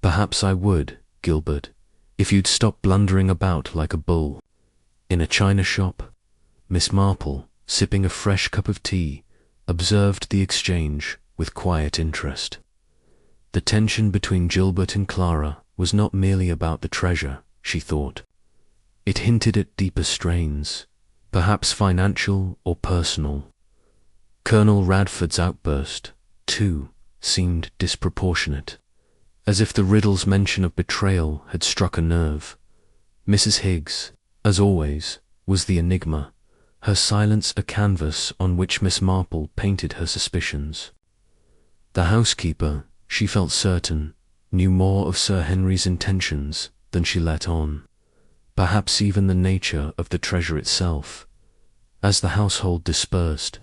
"Perhaps I would, Gilbert, if you'd stop blundering about like a bull." In a china shop, Miss Marple, sipping a fresh cup of tea, observed the exchange with quiet interest. The tension between Gilbert and Clara was not merely about the treasure, she thought. It hinted at deeper strains, perhaps financial or personal. Colonel Radford's outburst, too, seemed disproportionate, as if the riddle's mention of betrayal had struck a nerve. Mrs. Higgs, as always, was the enigma, her silence a canvas on which Miss Marple painted her suspicions. The housekeeper, she felt certain, knew more of Sir Henry's intentions than she let on, perhaps even the nature of the treasure itself. As the household dispersed,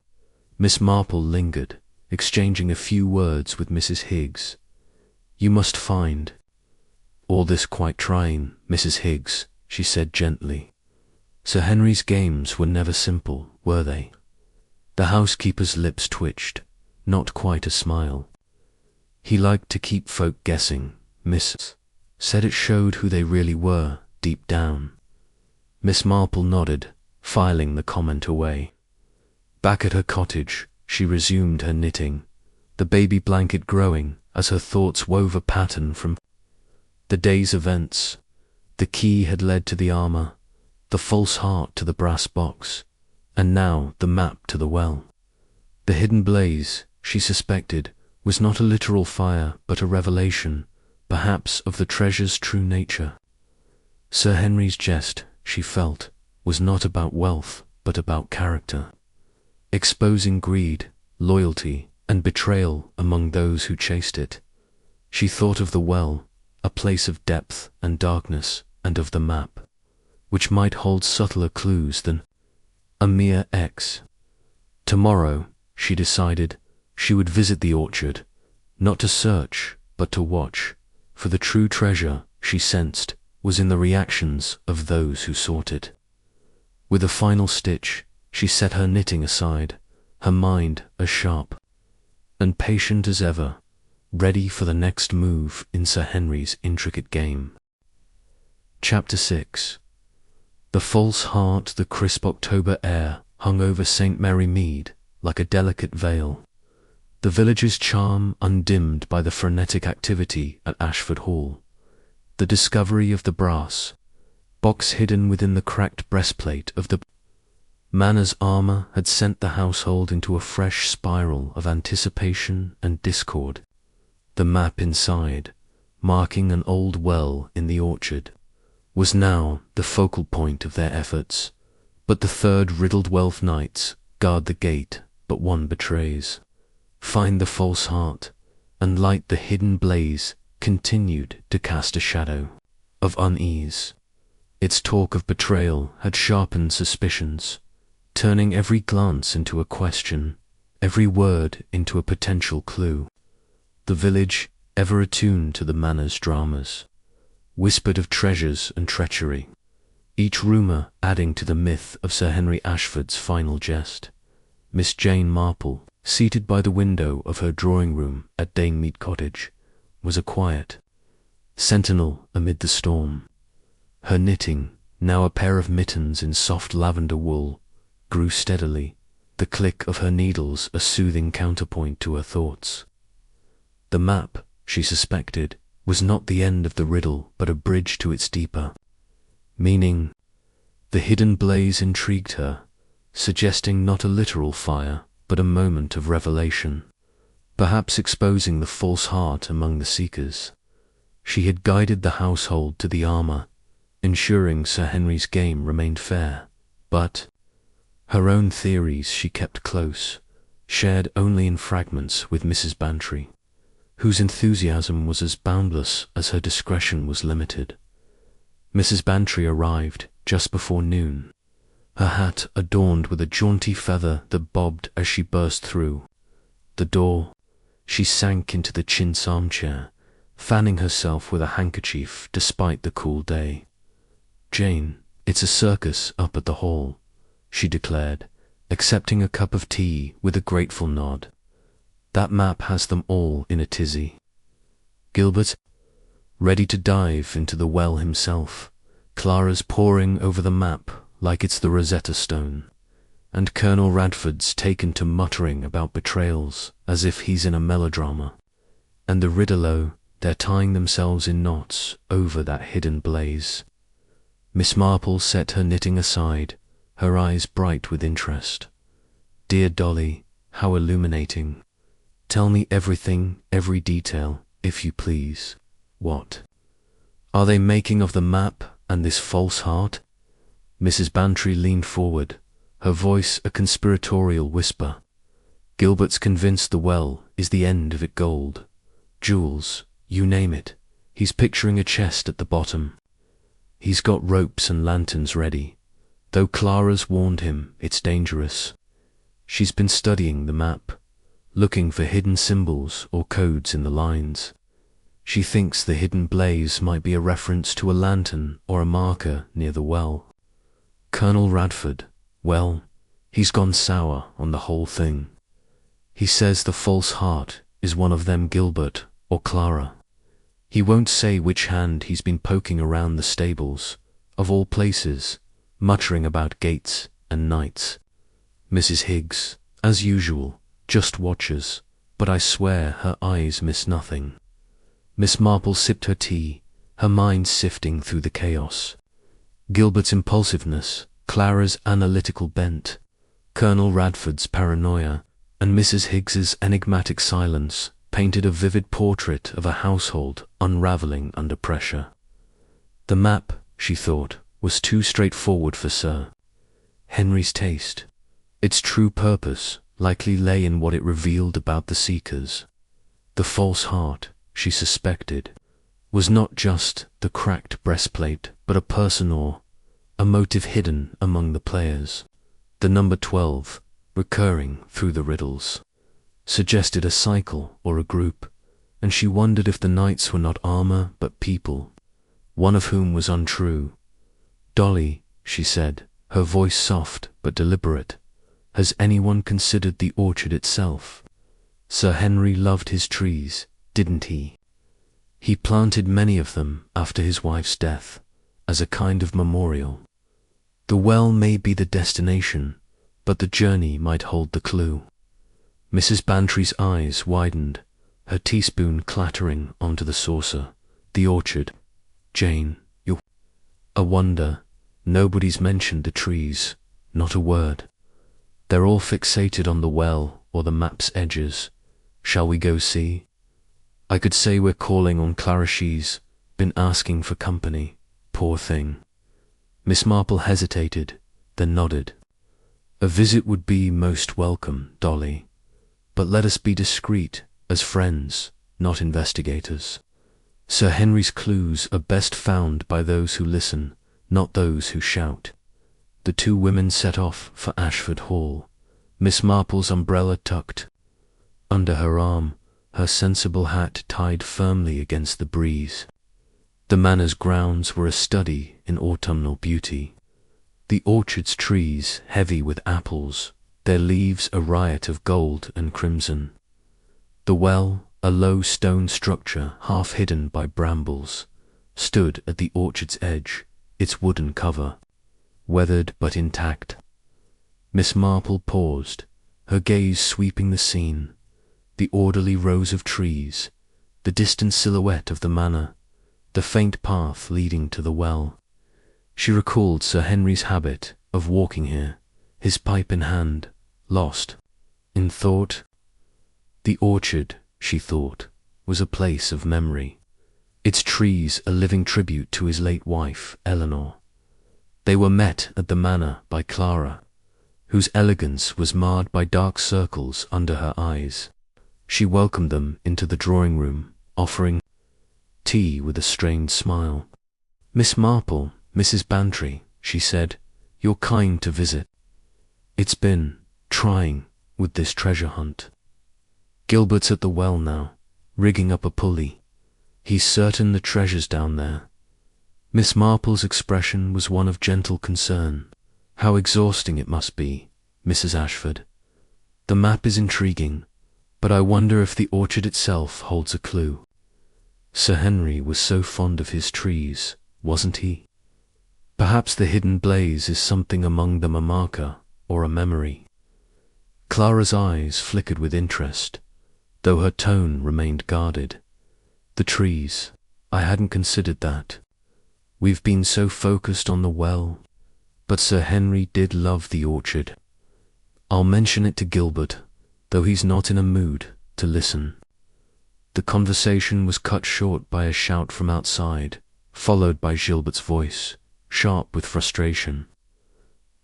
Miss Marple lingered, exchanging a few words with Mrs. Higgs. "You must find all this quite trying, Mrs. Higgs," she said gently. "Sir Henry's games were never simple, were they?" The housekeeper's lips twitched, not quite a smile. "He liked to keep folk guessing, Miss. Said it showed who they really were, deep down." Miss Marple nodded, filing the comment away. Back at her cottage, she resumed her knitting, the baby blanket growing as her thoughts wove a pattern from the day's events. The key had led to the armour, the false heart to the brass box, and now the map to the well. The hidden blaze, she suspected, was not a literal fire but a revelation, perhaps of the treasure's true nature. Sir Henry's jest, she felt, was not about wealth but about character, exposing greed, loyalty, and betrayal among those who chased it. She thought of the well, a place of depth and darkness, and of the map, which might hold subtler clues than a mere X. Tomorrow, she decided, she would visit the orchard, not to search, but to watch, for the true treasure, she sensed, was in the reactions of those who sought it. With a final stitch, she set her knitting aside, her mind as sharp and patient as ever, ready for the next move in Sir Henry's intricate game. Chapter 6. The false heart. The crisp October air hung over St. Mary Mead like a delicate veil. the village's charm undimmed by the frenetic activity at Ashford Hall. The discovery of the brass box hidden within the cracked breastplate of the manor's armor had sent the household into a fresh spiral of anticipation and discord. The map inside, marking an old well in the orchard, was now the focal point of their efforts. But the third riddled wealth knights guard the gate, but one betrays. Find the false heart, and light the hidden blaze continued to cast a shadow of unease. Its talk of betrayal had sharpened suspicions, turning every glance into a question, every word into a potential clue. The village, ever attuned to the manor's dramas, whispered of treasures and treachery, each rumour adding to the myth of Sir Henry Ashford's final jest. Miss Jane Marple, seated by the window of her drawing-room at Danemead Cottage, was a quiet sentinel amid the storm. Her knitting, now a pair of mittens in soft lavender wool, grew steadily, the click of her needles a soothing counterpoint to her thoughts. The map, she suspected, was not the end of the riddle but a bridge to its deeper meaning. The hidden blaze intrigued her, suggesting not a literal fire, but a moment of revelation, perhaps exposing the false heart among the seekers. She had guided the household to the armour, ensuring Sir Henry's game remained fair, but her own theories she kept close, shared only in fragments with Mrs. Bantry, whose enthusiasm was as boundless as her discretion was limited. Mrs. Bantry arrived just before noon, her hat adorned with a jaunty feather that bobbed as she burst through the door. She sank into the chintz armchair, fanning herself with a handkerchief despite the cool day. "Jane, it's a circus up at the hall," she declared, accepting a cup of tea with a grateful nod. "That map has them all in a tizzy." Gilbert, ready to dive into the well himself, Clara's poring over the map like it's the Rosetta Stone, and Colonel Radford's taken to muttering about betrayals as if he's in a melodrama, and the riddle, they're tying themselves in knots over that hidden blaze. Miss Marple set her knitting aside, her eyes bright with interest. "Dear Dolly, how illuminating. Tell me everything, every detail, if you please. What are they making of the map and this false heart?" Mrs. Bantry leaned forward, her voice a conspiratorial whisper. "Gilbert's convinced the well is the end of it gold. Jewels, you name it. He's picturing a chest at the bottom. He's got ropes and lanterns ready, though Clara's warned him it's dangerous. She's been studying the map, looking for hidden symbols or codes in the lines. She thinks the hidden blaze might be a reference to a lantern or a marker near the well. Colonel Radford, well, he's gone sour on the whole thing. He says the false heart is one of them, Gilbert or Clara. He won't say which hand he's been poking around the stables, of all places, muttering about gates and knights. Mrs. Higgs, as usual, just watches, but I swear her eyes miss nothing." Miss Marple sipped her tea, her mind sifting through the chaos. Gilbert's impulsiveness, Clara's analytical bent, Colonel Radford's paranoia, and Mrs. Higgs's enigmatic silence painted a vivid portrait of a household unravelling under pressure. The map, she thought, was too straightforward for Sir Henry's taste. Its true purpose likely lay in what it revealed about the seekers. The false heart, she suspected, was not just the cracked breastplate, but a person or a motive hidden among the players. The number 12, recurring through the riddles, suggested a cycle or a group, and she wondered if the knights were not armor but people, one of whom was untrue. "Dolly," she said, her voice soft but deliberate, "has anyone considered the orchard itself? Sir Henry loved his trees, didn't he? He planted many of them after his wife's death, as a kind of memorial. The well may be the destination, but the journey might hold the clue." Mrs. Bantry's eyes widened, her teaspoon clattering onto the saucer. The orchard. Jane, you're a wonder. Nobody's mentioned the trees, not a word. They're all fixated on the well or the map's edges. Shall we go see? I could say we're calling on Clara. She's been asking for company, poor thing. Miss Marple hesitated, then nodded. A visit would be most welcome, Dolly, but let us be discreet, as friends, not investigators. Sir Henry's clues are best found by those who listen, not those who shout. The two women set off for Ashford Hall, Miss Marple's umbrella tucked under her arm, her sensible hat tied firmly against the breeze. The manor's grounds were a study in autumnal beauty. The orchard's trees heavy with apples, their leaves a riot of gold and crimson. The well, a low stone structure half hidden by brambles, stood at the orchard's edge, its wooden cover weathered but intact. Miss Marple paused, her gaze sweeping the scene, the orderly rows of trees, the distant silhouette of the manor, the faint path leading to the well. She recalled Sir Henry's habit of walking here, his pipe in hand, lost in thought. The orchard, she thought, was a place of memory, its trees a living tribute to his late wife, Eleanor. They were met at the manor by Clara, whose elegance was marred by dark circles under her eyes. She welcomed them into the drawing-room, offering tea with a strained smile. "Miss Marple, Mrs. Bantry," she said, "you're kind to visit. It's been trying with this treasure hunt. Gilbert's at the well now, rigging up a pulley. He's certain the treasure's down there." Miss Marple's expression was one of gentle concern. "How exhausting it must be, Mrs. Ashford. The map is intriguing, but I wonder if the orchard itself holds a clue. Sir Henry was so fond of his trees, wasn't he? Perhaps the hidden blaze is something among them, a marker or a memory." Clara's eyes flickered with interest, though her tone remained guarded. "The trees, I hadn't considered that. We've been so focused on the well, but Sir Henry did love the orchard. I'll mention it to Gilbert, though he's not in a mood to listen." The conversation was cut short by a shout from outside, followed by Gilbert's voice, sharp with frustration.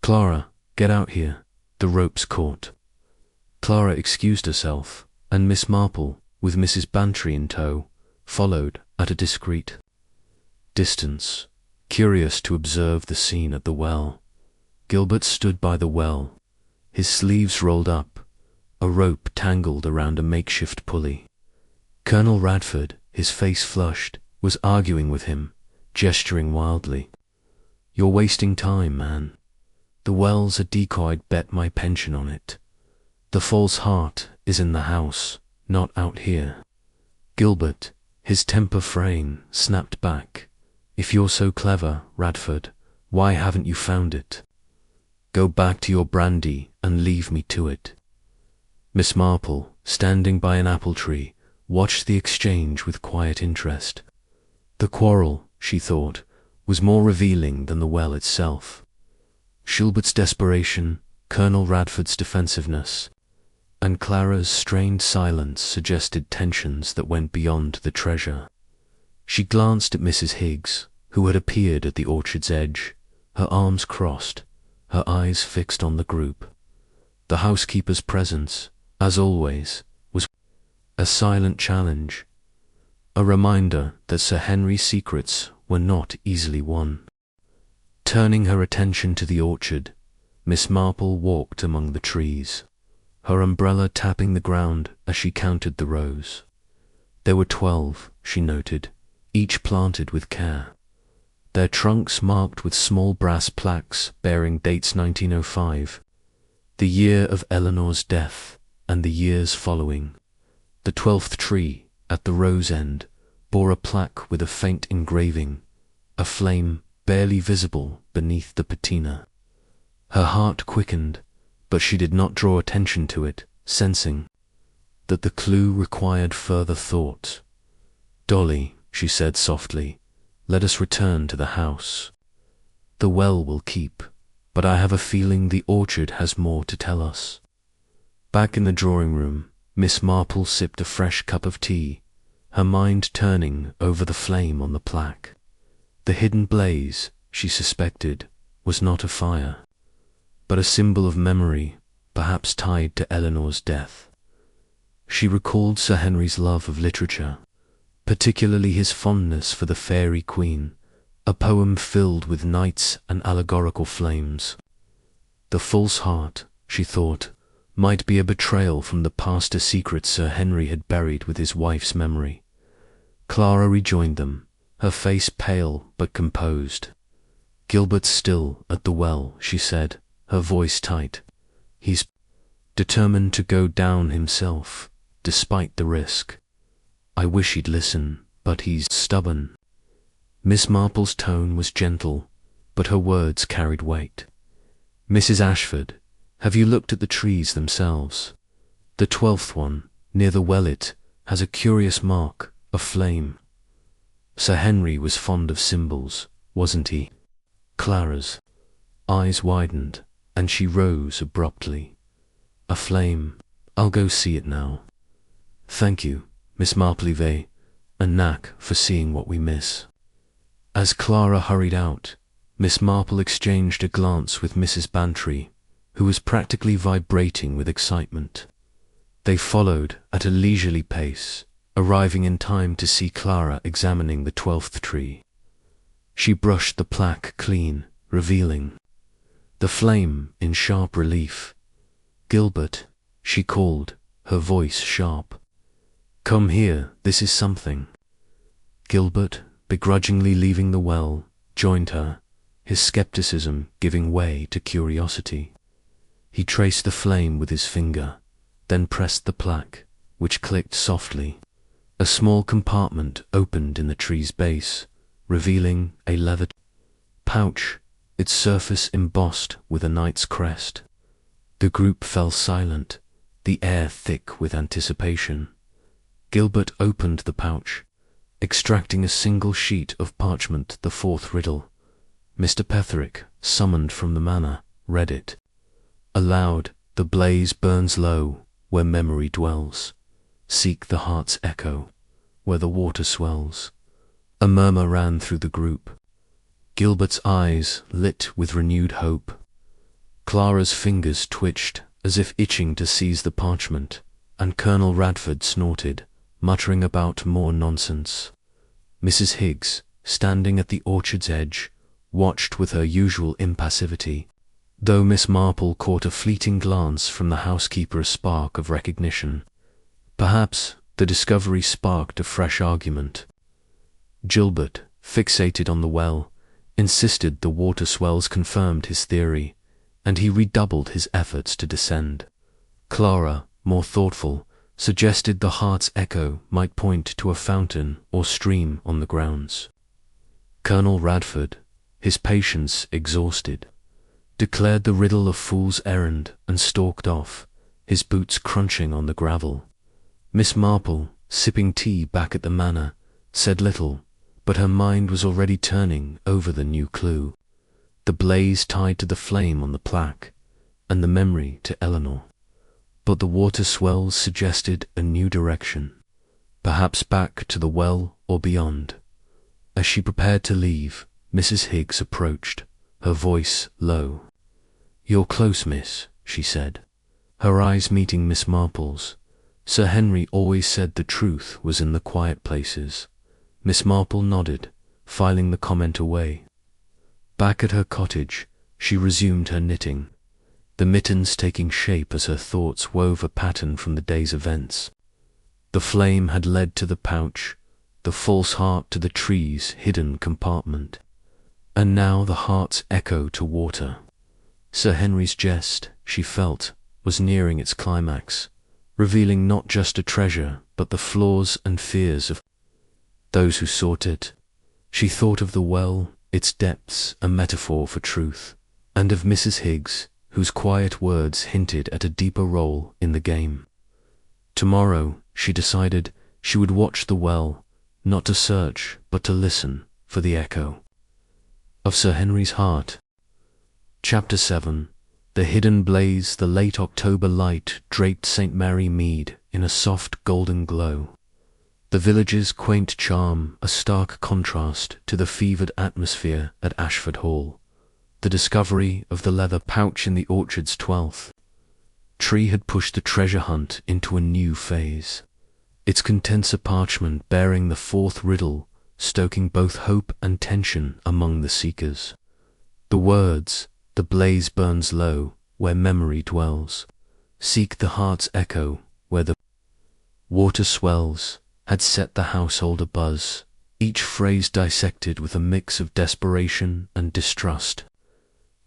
"Clara, get out here, the rope's caught." Clara excused herself, and Miss Marple, with Mrs. Bantry in tow, followed at a discreet distance, curious to observe the scene at the well. Gilbert stood by the well, his sleeves rolled up, a rope tangled around a makeshift pulley. Colonel Radford, his face flushed, was arguing with him, gesturing wildly. "You're wasting time, man. The well's a decoy. I'd bet my pension on it. The false heart is in the house, not out here." Gilbert, his temper fraying, snapped back. "If you're so clever, Radford, why haven't you found it? Go back to your brandy and leave me to it." Miss Marple, standing by an apple tree, watched the exchange with quiet interest. The quarrel, she thought, was more revealing than the well itself. Gilbert's desperation, Colonel Radford's defensiveness, and Clara's strained silence suggested tensions that went beyond the treasure. She glanced at Mrs. Higgs, who had appeared at the orchard's edge, her arms crossed, her eyes fixed on the group. The housekeeper's presence, as always, was a silent challenge, a reminder that Sir Henry's secrets were not easily won. Turning her attention to the orchard, Miss Marple walked among the trees, her umbrella tapping the ground as she counted the rows. There were 12, she noted, each planted with care, their trunks marked with small brass plaques bearing dates 1905, the year of Eleanor's death and the years following. The 12th tree, at the row's end, bore a plaque with a faint engraving, a flame barely visible beneath the patina. Her heart quickened, but she did not draw attention to it, sensing that the clue required further thought. "Dolly," she said softly, "let us return to the house. The well will keep, but I have a feeling the orchard has more to tell us." Back in the drawing room, Miss Marple sipped a fresh cup of tea, her mind turning over the flame on the plaque. The hidden blaze, she suspected, was not a fire, but a symbol of memory, perhaps tied to Eleanor's death. She recalled Sir Henry's love of literature, particularly his fondness for the Fairy Queen, a poem filled with knights and allegorical flames. The false heart, she thought, might be a betrayal from the past, a secret Sir Henry had buried with his wife's memory. Clara rejoined them, her face pale but composed. "Gilbert's still at the well," she said, her voice tight. "He's determined to go down himself, despite the risk. I wish he'd listen, but he's stubborn." Miss Marple's tone was gentle, but her words carried weight. "Mrs. Ashford, have you looked at the trees themselves? The 12th one, near the wellet, has a curious mark, a flame. Sir Henry was fond of symbols, wasn't he?" Clara's eyes widened, and she rose abruptly. "A flame. I'll go see it now. Thank you, Miss Marple, a knack for seeing what we miss." As Clara hurried out, Miss Marple exchanged a glance with Mrs. Bantry, who was practically vibrating with excitement. They followed at a leisurely pace, arriving in time to see Clara examining the 12th tree. She brushed the plaque clean, revealing the flame in sharp relief. "Gilbert," she called, her voice sharp. "Come here, this is something." Gilbert, begrudgingly leaving the well, joined her, his skepticism giving way to curiosity. He traced the flame with his finger, then pressed the plaque, which clicked softly. A small compartment opened in the tree's base, revealing a leather pouch, its surface embossed with a knight's crest. The group fell silent, the air thick with anticipation. Gilbert opened the pouch, extracting a single sheet of parchment, the 4th riddle. Mr. Petherick, summoned from the manor, read it. Aloud, "The blaze burns low, where memory dwells. Seek the heart's echo, where the water swells." A murmur ran through the group. Gilbert's eyes lit with renewed hope. Clara's fingers twitched, as if itching to seize the parchment, and Colonel Radford snorted, muttering about more nonsense. Mrs. Higgs, standing at the orchard's edge, watched with her usual impassivity, though Miss Marple caught a fleeting glance from the housekeeper, a spark of recognition. Perhaps the discovery sparked a fresh argument. Gilbert, fixated on the well, insisted the water swells confirmed his theory, and he redoubled his efforts to descend. Clara, more thoughtful, suggested the heart's echo might point to a fountain or stream on the grounds. Colonel Radford, his patience exhausted, declared the riddle a fool's errand and stalked off, his boots crunching on the gravel. Miss Marple, sipping tea back at the manor, said little, but her mind was already turning over the new clue, the blaze tied to the flame on the plaque, and the memory to Eleanor. But the water swells suggested a new direction, perhaps back to the well or beyond. As she prepared to leave, Mrs. Higgs approached, her voice low. "You're close, miss," she said, her eyes meeting Miss Marple's. "Sir Henry always said the truth was in the quiet places." Miss Marple nodded, filing the comment away. Back at her cottage, she resumed her knitting, the mittens taking shape as her thoughts wove a pattern from the day's events. The flame had led to the pouch, the false heart to the tree's hidden compartment, and now the heart's echo to water. Sir Henry's jest, she felt, was nearing its climax, revealing not just a treasure, but the flaws and fears of those who sought it. She thought of the well, its depths a metaphor for truth, and of Mrs. Higgs, whose quiet words hinted at a deeper role in the game. Tomorrow, she decided, she would watch the well, not to search, but to listen for the echo of Sir Henry's heart. Chapter 7. The hidden blaze. The late October light draped St. Mary Mead in a soft golden glow. The village's quaint charm, a stark contrast to the fevered atmosphere at Ashford Hall. The discovery of the leather pouch in the orchard's 12th tree had pushed the treasure hunt into a new phase. Its contents a parchment bearing the 4th riddle, stoking both hope and tension among the seekers. The words, "The blaze burns low, where memory dwells. Seek the heart's echo, where the water swells," had set the household abuzz, each phrase dissected with a mix of desperation and distrust.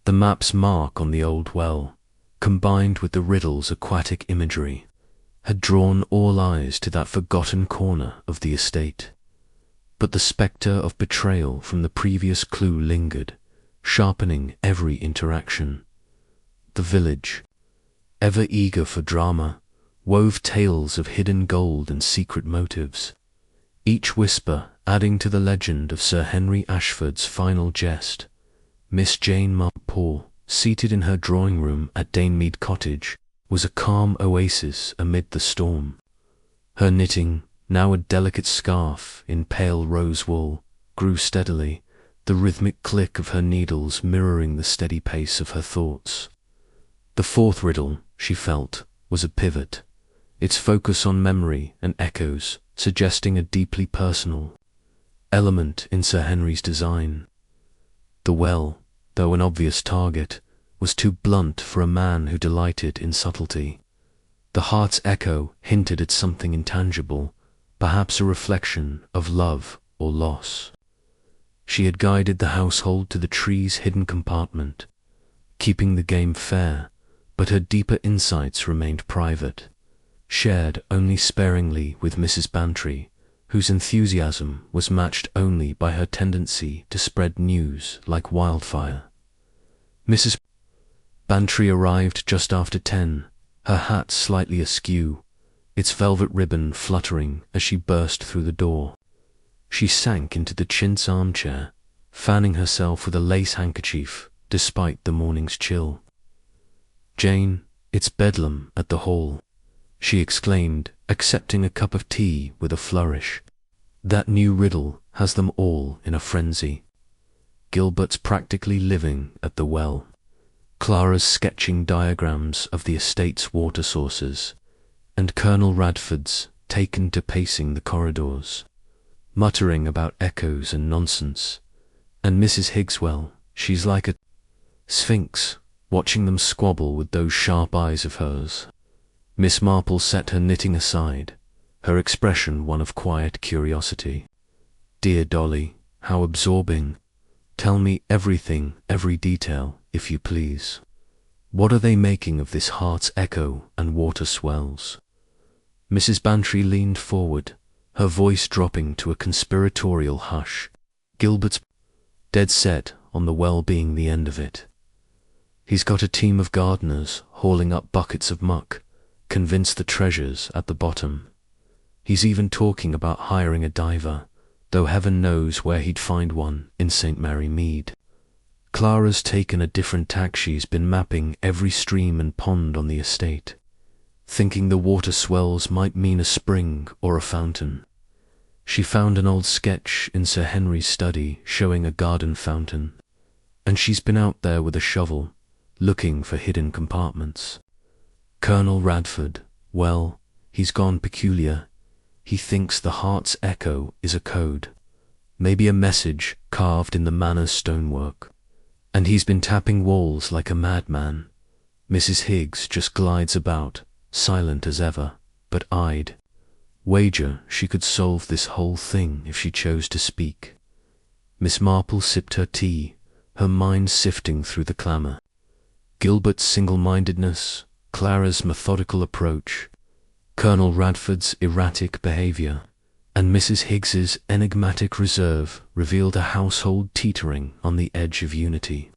The map's mark on the old well, combined with the riddle's aquatic imagery, had drawn all eyes to that forgotten corner of the estate. But the spectre of betrayal from the previous clue lingered, sharpening every interaction. The village, ever eager for drama, wove tales of hidden gold and secret motives, each whisper adding to the legend of Sir Henry Ashford's final jest. Miss Jane Marple, seated in her drawing-room at Danemead Cottage, was a calm oasis amid the storm. Her knitting, now a delicate scarf in pale rose wool, grew steadily, the rhythmic click of her needles mirroring the steady pace of her thoughts. The 4th riddle, she felt, was a pivot, its focus on memory and echoes suggesting a deeply personal element in Sir Henry's design. The well, though an obvious target, was too blunt for a man who delighted in subtlety. The heart's echo hinted at something intangible, perhaps a reflection of love or loss. She had guided the household to the tree's hidden compartment, keeping the game fair, but her deeper insights remained private, shared only sparingly with Mrs. Bantry, whose enthusiasm was matched only by her tendency to spread news like wildfire. Mrs. Bantry arrived just after 10, her hat slightly askew, its velvet ribbon fluttering as she burst through the door. She sank into the chintz armchair, fanning herself with a lace handkerchief despite the morning's chill. "Jane, it's bedlam at the Hall," she exclaimed, accepting a cup of tea with a flourish. "That new riddle has them all in a frenzy. Gilbert's practically living at the well. Clara's sketching diagrams of the estate's water sources, and Colonel Radford's taken to pacing the corridors, muttering about echoes and nonsense. And Mrs. Higswell, she's like a sphinx, watching them squabble with those sharp eyes of hers." Miss Marple set her knitting aside, her expression one of quiet curiosity. "Dear Dolly, how absorbing. Tell me everything, every detail, if you please. What are they making of this heart's echo and water swells?" Mrs. Bantry leaned forward, her voice dropping to a conspiratorial hush. "Gilbert's dead set on the well being the end of it. He's got a team of gardeners hauling up buckets of muck, convinced the treasure's at the bottom. He's even talking about hiring a diver, though heaven knows where he'd find one in St. Mary Mead. Clara's taken a different tack. She's been mapping every stream and pond on the estate, thinking the water swells might mean a spring or a fountain. She found an old sketch in Sir Henry's study showing a garden fountain, and she's been out there with a shovel, looking for hidden compartments. Colonel Radford, well, he's gone peculiar. He thinks the heart's echo is a code, maybe a message carved in the manor's stonework, and he's been tapping walls like a madman. Mrs. Higgs just glides about, silent as ever, but eyed. Wager she could solve this whole thing if she chose to speak. Miss Marple sipped her tea, her mind sifting through the clamour. Gilbert's single-mindedness, Clara's methodical approach, Colonel Radford's erratic behaviour, and Mrs. Higgs's enigmatic reserve revealed a household teetering on the edge of unity.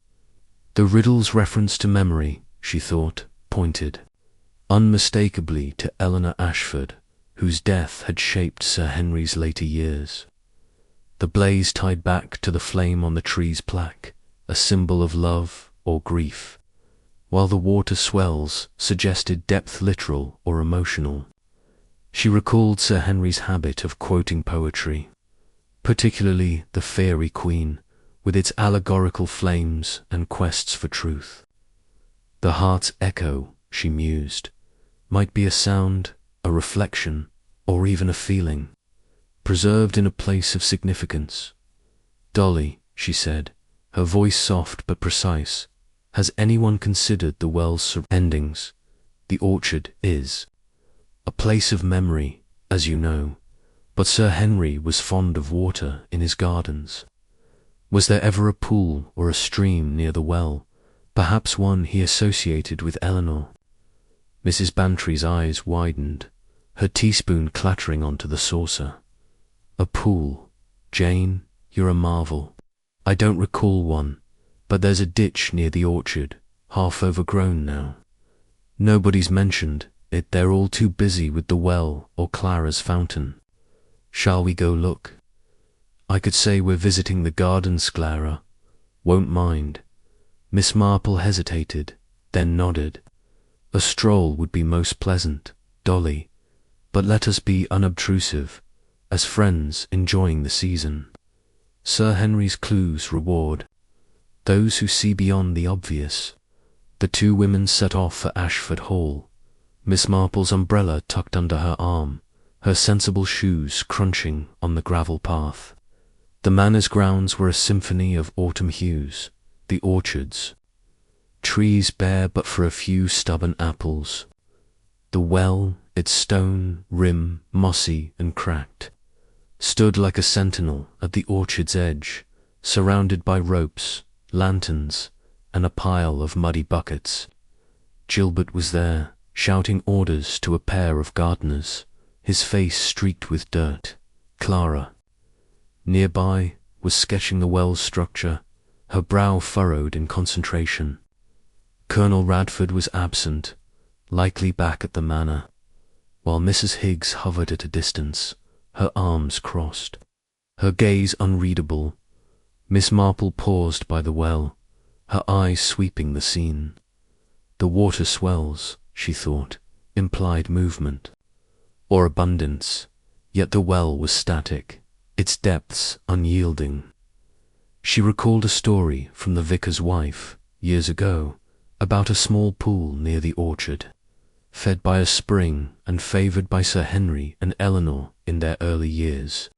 The riddle's reference to memory, she thought, pointed. unmistakably to Eleanor Ashford, whose death had shaped Sir Henry's later years. The blaze tied back to the flame on the tree's plaque, a symbol of love or grief, while the water swells suggested depth literal or emotional. She recalled Sir Henry's habit of quoting poetry, particularly The Fairy Queen, with its allegorical flames and quests for truth. The heart's echo, she mused, might be a sound, a reflection, or even a feeling, preserved in a place of significance. "Dolly," she said, her voice soft but precise, "has anyone considered the well's endings? The orchard is a place of memory, as you know, but Sir Henry was fond of water in his gardens. Was there ever a pool or a stream near the well, perhaps one he associated with Eleanor?" Mrs. Bantry's eyes widened, her teaspoon clattering onto the saucer. "A pool? Jane, you're a marvel. I don't recall one, but there's a ditch near the orchard, half overgrown now. Nobody's mentioned it, they're all too busy with the well or Clara's fountain. Shall we go look? I could say we're visiting the gardens, Clara. Won't mind." Miss Marple hesitated, then nodded. "A stroll would be most pleasant, Dolly, but let us be unobtrusive, as friends enjoying the season. Sir Henry's clues reward those who see beyond the obvious." The two women set off for Ashford Hall, Miss Marple's umbrella tucked under her arm, her sensible shoes crunching on the gravel path. The manor's grounds were a symphony of autumn hues, the orchards, trees bare but for a few stubborn apples. The well, its stone rim mossy and cracked, stood like a sentinel at the orchard's edge, surrounded by ropes, lanterns, and a pile of muddy buckets. Gilbert was there, shouting orders to a pair of gardeners, his face streaked with dirt. Clara, nearby, was sketching the well's structure, her brow furrowed in concentration. Colonel Radford was absent, likely back at the manor, while Mrs. Higgs hovered at a distance, her arms crossed, her gaze unreadable. Miss Marple paused by the well, her eyes sweeping the scene. The water swells, she thought, implied movement, or abundance, yet the well was static, its depths unyielding. She recalled a story from the vicar's wife, years ago, about a small pool near the orchard, fed by a spring and favoured by Sir Henry and Eleanor in their early years.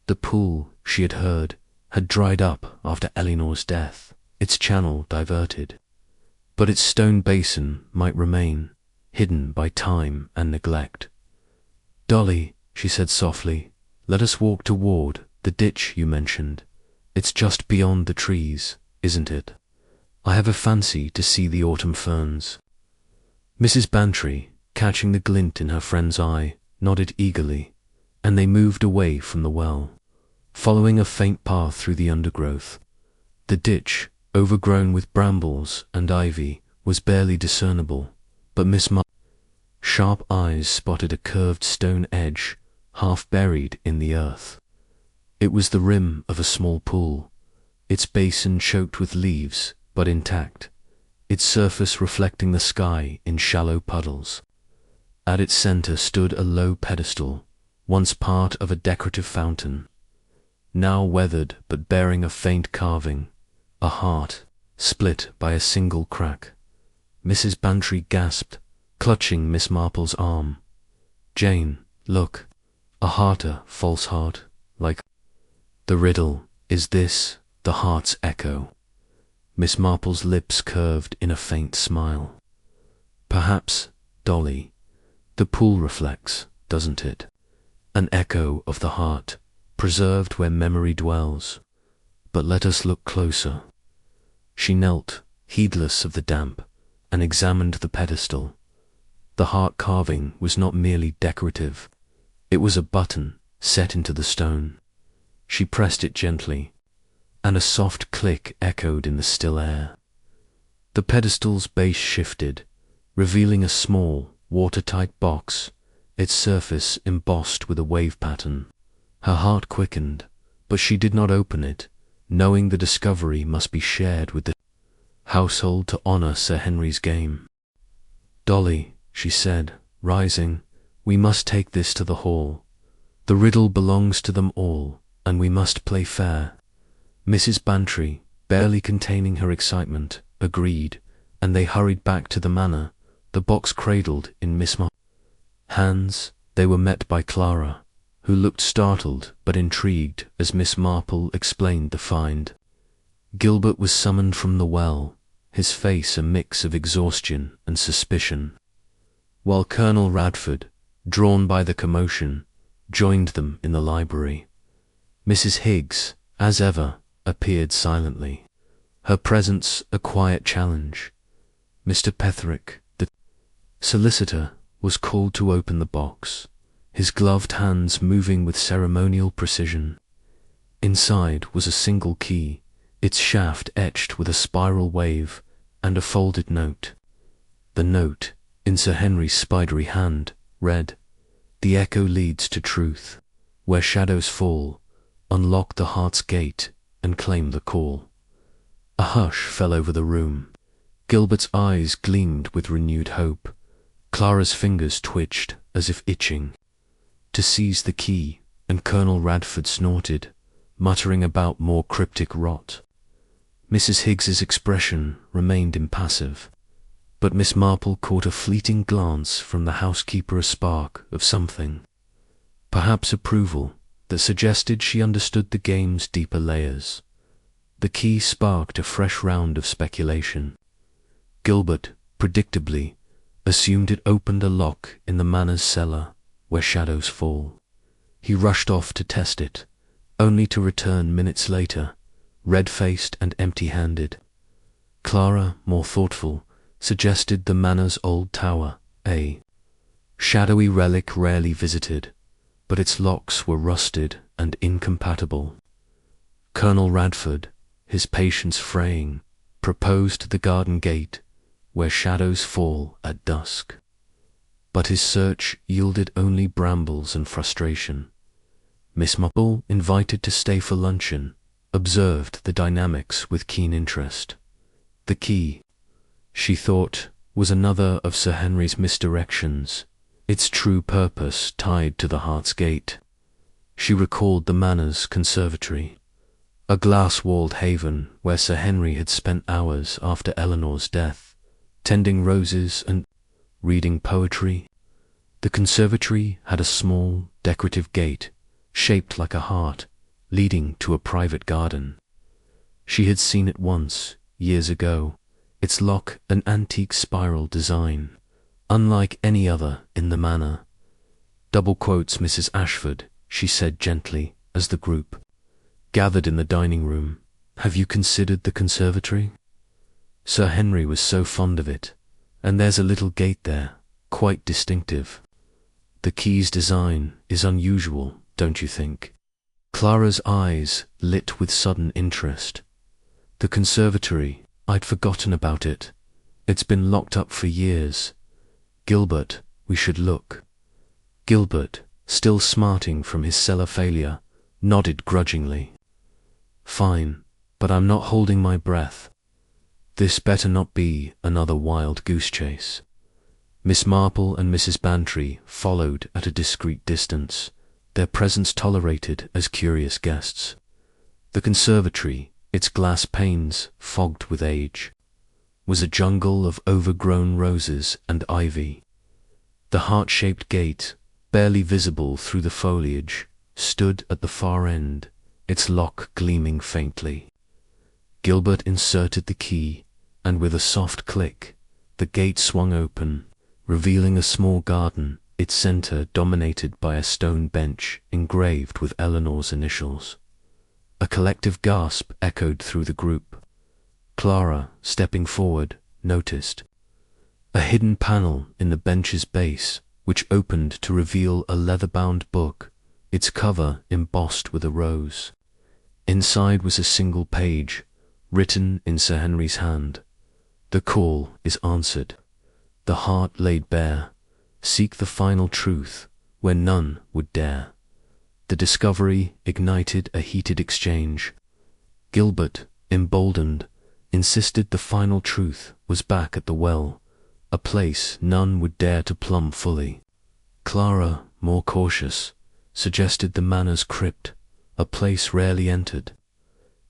The pool, she had heard, had dried up after Eleanor's death, its channel diverted, but its stone basin might remain, hidden by time and neglect. "Dolly," she said softly, "let us walk toward the ditch you mentioned. It's just beyond the trees, isn't it? I have a fancy to see the autumn ferns." Mrs. Bantry, catching the glint in her friend's eye, nodded eagerly, and they moved away from the well, following a faint path through the undergrowth. The ditch, overgrown with brambles and ivy, was barely discernible, but Miss Marple's sharp eyes spotted a curved stone edge, half buried in the earth. It was the rim of a small pool, its basin choked with leaves, but intact, its surface reflecting the sky in shallow puddles. At its centre stood a low pedestal, once part of a decorative fountain, now weathered but bearing a faint carving, a heart, split by a single crack. Mrs. Bantry gasped, clutching Miss Marple's arm. "Jane, look, a false heart, like..." "The riddle, is this the heart's echo?" Miss Marple's lips curved in a faint smile. "Perhaps, Dolly. The pool reflects, doesn't it? An echo of the heart, preserved where memory dwells. But let us look closer." She knelt, heedless of the damp, and examined the pedestal. The heart carving was not merely decorative. It was a button set into the stone. She pressed it gently, and a soft click echoed in the still air. The pedestal's base shifted, revealing a small, watertight box, its surface embossed with a wave pattern. Her heart quickened, but she did not open it, knowing the discovery must be shared with the household to honor Sir Henry's game. "Dolly," she said, rising, "we must take this to the hall. The riddle belongs to them all, and we must play fair." Mrs. Bantry, barely containing her excitement, agreed, and they hurried back to the manor, the box cradled in Miss Marple's hands. They were met by Clara, who looked startled but intrigued as Miss Marple explained the find. Gilbert was summoned from the well, his face a mix of exhaustion and suspicion, while Colonel Radford, drawn by the commotion, joined them in the library. Mrs. Higgs, as ever, appeared silently, her presence a quiet challenge. Mr. Petherick, the solicitor, was called to open the box, his gloved hands moving with ceremonial precision. Inside was a single key, its shaft etched with a spiral wave, and a folded note. The note, in Sir Henry's spidery hand, read, "The echo leads to truth. Where shadows fall, unlock the heart's gate and claim the call." A hush fell over the room. Gilbert's eyes gleamed with renewed hope. Clara's fingers twitched as if itching to seize the key, and Colonel Radford snorted, muttering about more cryptic rot. Mrs. Higgs's expression remained impassive, but Miss Marple caught a fleeting glance from the housekeeper, a spark of something, perhaps approval, that suggested she understood the game's deeper layers. The key sparked a fresh round of speculation. Gilbert, predictably, assumed it opened a lock in the manor's cellar, where shadows fall. He rushed off to test it, only to return minutes later, red-faced and empty-handed. Clara, more thoughtful, suggested the manor's old tower, a shadowy relic rarely visited, but its locks were rusted and incompatible. Colonel Radford, his patience fraying, proposed the garden gate, where shadows fall at dusk. But his search yielded only brambles and frustration. Miss Marple, invited to stay for luncheon, observed the dynamics with keen interest. The key, she thought, was another of Sir Henry's misdirections, its true purpose tied to the heart's gate. She recalled the manor's conservatory, a glass-walled haven where Sir Henry had spent hours after Eleanor's death, tending roses and reading poetry. The conservatory had a small, decorative gate, shaped like a heart, leading to a private garden. She had seen it once, years ago, its lock an antique spiral design, unlike any other in the manor. "Double quotes, Mrs. Ashford," she said gently, as the group gathered in the dining room. "Have you considered the conservatory? Sir Henry was so fond of it, and there's a little gate there, quite distinctive. The key's design is unusual, don't you think?" Clara's eyes lit with sudden interest. "The conservatory, I'd forgotten about it. It's been locked up for years. Gilbert, we should look." Gilbert, still smarting from his cellar failure, nodded grudgingly. "Fine, but I'm not holding my breath. This better not be another wild goose chase." Miss Marple and Mrs. Bantry followed at a discreet distance, their presence tolerated as curious guests. The conservatory, its glass panes fogged with age, was a jungle of overgrown roses and ivy. The heart-shaped gate, barely visible through the foliage, stood at the far end, its lock gleaming faintly. Gilbert inserted the key, and with a soft click, the gate swung open, revealing a small garden, its center dominated by a stone bench engraved with Eleanor's initials. A collective gasp echoed through the group. Clara, stepping forward, noticed a hidden panel in the bench's base, which opened to reveal a leather-bound book, its cover embossed with a rose. Inside was a single page, written in Sir Henry's hand. "The call is answered. the heart laid bare. Seek the final truth where none would dare. The discovery ignited a heated exchange. Gilbert, emboldened, insisted the final truth was back at the well, a place none would dare to plumb fully. Clara, more cautious, suggested the Manor's crypt, a place rarely entered.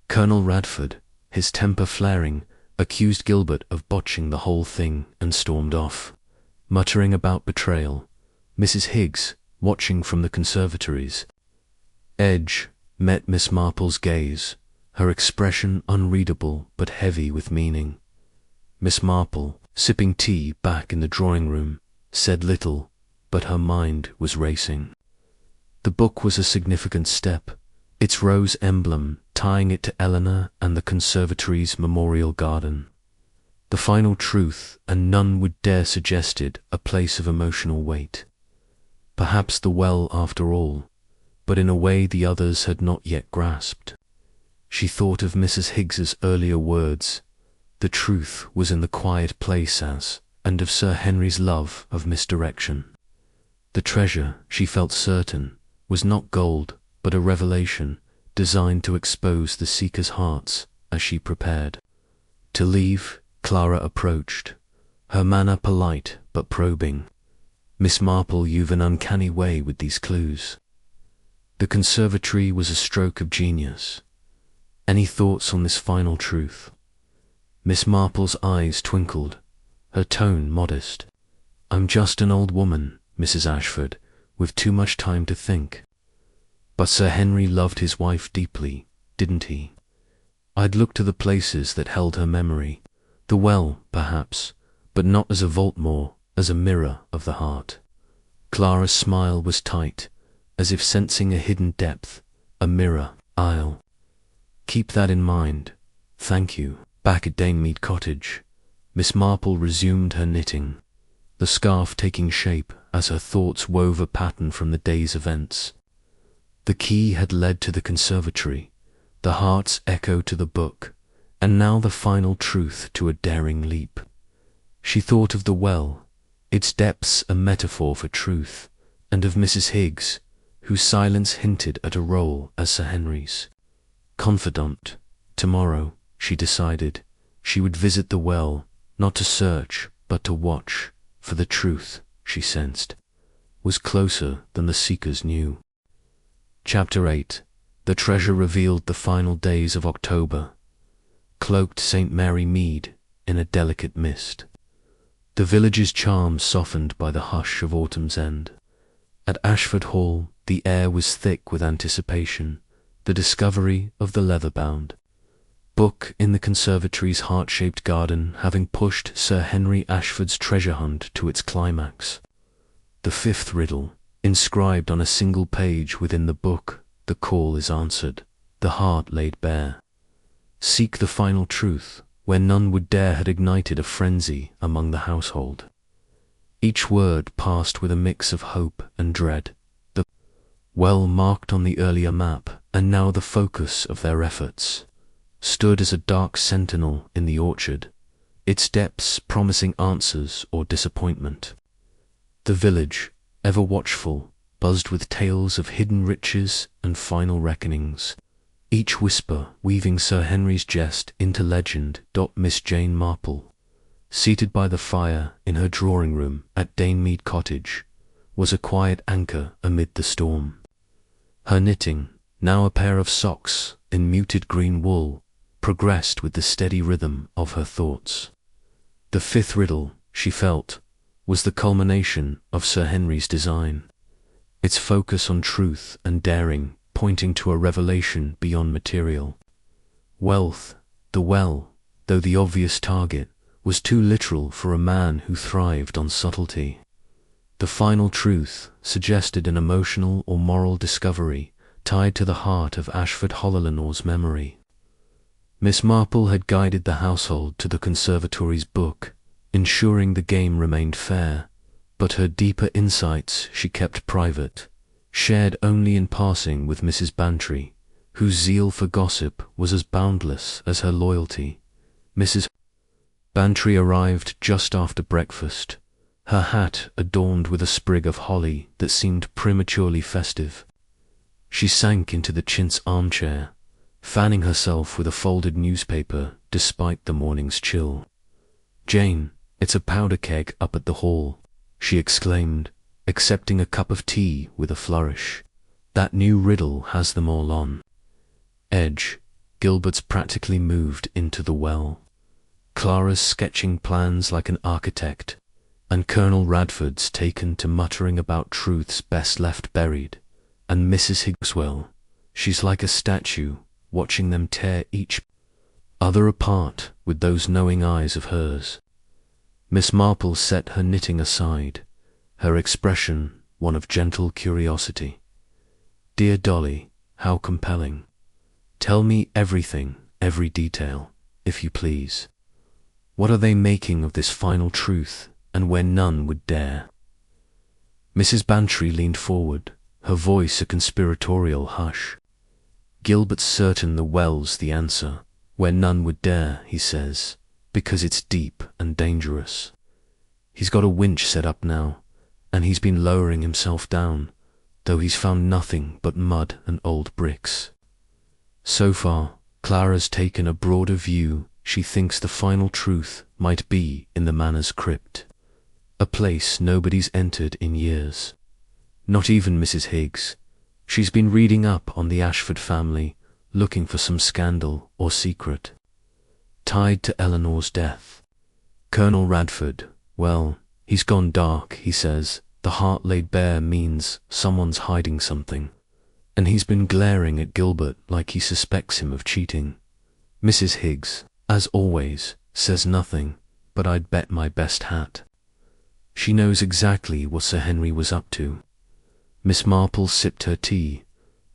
Colonel Radford, his temper flaring, accused Gilbert of botching the whole thing and stormed off. Muttering about betrayal, Mrs. Higgs, watching from the conservatories, edge met Miss Marple's gaze, her expression unreadable but heavy with meaning. Miss Marple, sipping tea back in the drawing-room, said little, but her mind was racing. The book was a significant step, its rose emblem tying it to Eleanor and the conservatory's memorial garden. The final truth, and none would dare suggested a place of emotional weight. Perhaps the well after all, but in a way the others had not yet grasped. She thought of Mrs. Higgs's earlier words, the truth was in the quiet place as, and of Sir Henry's love of misdirection. The treasure, she felt certain, was not gold, but a revelation designed to expose the seekers' hearts as she prepared. To leave, Clara approached, her manner polite but probing. Miss Marple, you've an uncanny way with these clues. The conservatory was a stroke of genius. Any thoughts on this final truth? Miss Marple's eyes twinkled, her tone modest. I'm just an old woman, Mrs. Ashford, with too much time to think. But Sir Henry loved his wife deeply, didn't he? I'd look to the places that held her memory, the well, perhaps, but not as a vault more, as a mirror of the heart. Clara's smile was tight, as if sensing a hidden depth, a mirror. I'll keep that in mind. Thank you. Back at Danemead Cottage, Miss Marple resumed her knitting, the scarf taking shape as her thoughts wove a pattern from the day's events. The key had led to the conservatory, the heart's echo to the book, and now the final truth to a daring leap. She thought of the well, its depths a metaphor for truth, and of Mrs. Higgs, whose silence hinted at a role as Sir Henry's confidant. Tomorrow, she decided, she would visit the well, not to search, but to watch, for the truth, she sensed, was closer than the seekers knew. Chapter 8. The treasure revealed the final days of October, cloaked St. Mary Mead in a delicate mist. The village's charm softened by the hush of autumn's end. At Ashford Hall, the air was thick with anticipation, the discovery of the leather-bound book in the conservatory's heart-shaped garden having pushed Sir Henry Ashford's treasure hunt to its climax. The fifth riddle, inscribed on a single page within the book, the call is answered, the heart laid bare. Seek the final truth, where none would dare, had ignited a frenzy among the household. Each word passed with a mix of hope and dread, the well marked on the earlier map, and now the focus of their efforts, stood as a dark sentinel in the orchard, its depths promising answers or disappointment. The village, ever watchful, buzzed with tales of hidden riches and final reckonings, each whisper weaving Sir Henry's jest into legend. Miss Jane Marple, seated by the fire in her drawing-room at Danemead Cottage, was a quiet anchor amid the storm. Her knitting, now a pair of socks in muted green wool, progressed with the steady rhythm of her thoughts. The fifth riddle, she felt, was the culmination of Sir Henry's design, its focus on truth and daring pointing to a revelation beyond material. Wealth, the well, though the obvious target, was too literal for a man who thrived on subtlety. The final truth suggested an emotional or moral discovery tied to the heart of Ashford Hall-Eleanor's memory. Miss Marple had guided the household to the conservatory's book, ensuring the game remained fair, but her deeper insights she kept private, shared only in passing with Mrs. Bantry, whose zeal for gossip was as boundless as her loyalty. Mrs. Bantry arrived just after breakfast, her hat adorned with a sprig of holly that seemed prematurely festive. She sank into the chintz armchair, fanning herself with a folded newspaper despite the morning's chill. "Jane, it's a powder keg up at the hall," she exclaimed, accepting a cup of tea with a flourish. "That new riddle has them all on edge. Gilbert's practically moved into the well. Clara's sketching plans like an architect, and Colonel Radford's taken to muttering about truths best left buried, and Mrs. Higgswell, she's like a statue, watching them tear each other apart with those knowing eyes of hers." Miss Marple set her knitting aside, her expression one of gentle curiosity. "Dear Dolly, how compelling. Tell me everything, every detail, if you please. What are they making of this final truth, and where none would dare?" Mrs. Bantry leaned forward, her voice a conspiratorial hush. "Gilbert's certain the well's the answer, where none would dare, he says, because it's deep and dangerous. He's got a winch set up now, and he's been lowering himself down, though he's found nothing but mud and old bricks. So far, Clara's taken a broader view. She thinks the final truth might be in the Manor's crypt, a place nobody's entered in years. Not even Mrs. Higgs. She's been reading up on the Ashford family, looking for some scandal or secret tied to Eleanor's death. Colonel Radford, well, he's gone dark, he says. The heart laid bare means someone's hiding something, and he's been glaring at Gilbert like he suspects him of cheating. Mrs. Higgs, as always, says nothing, but I'd bet my best hat she knows exactly what Sir Henry was up to." Miss Marple sipped her tea,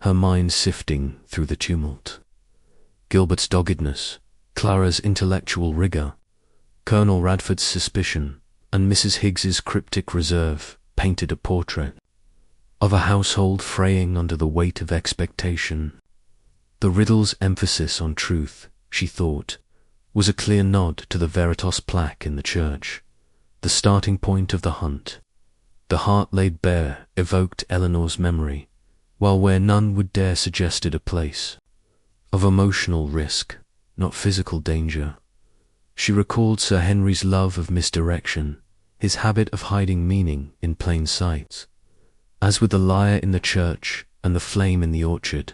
her mind sifting through the tumult. Gilbert's doggedness, Clara's intellectual rigour, Colonel Radford's suspicion, and Mrs. Higgs's cryptic reserve painted a portrait of a household fraying under the weight of expectation. The riddle's emphasis on truth, she thought, was a clear nod to the Veritas plaque in the church, the starting point of the hunt. The heart laid bare evoked Eleanor's memory, while where none would dare suggested a place of emotional risk, not physical danger. She recalled Sir Henry's love of misdirection, his habit of hiding meaning in plain sight. As with the lyre in the church and the flame in the orchard,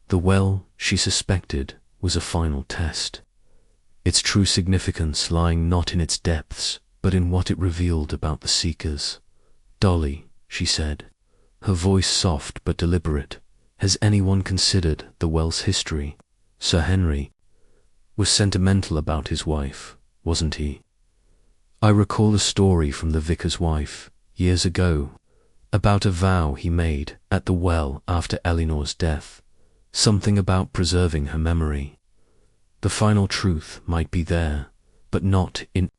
the well, she suspected, was a final test, its true significance lying not in its depths, but in what it revealed about the seekers. "Dolly," she said, her voice soft but deliberate, "has anyone considered the well's history? Sir Henry was sentimental about his wife, wasn't he? I recall a story from the vicar's wife, years ago, about a vow he made at the well after Eleanor's death, something about preserving her memory. The final truth might be there, but not in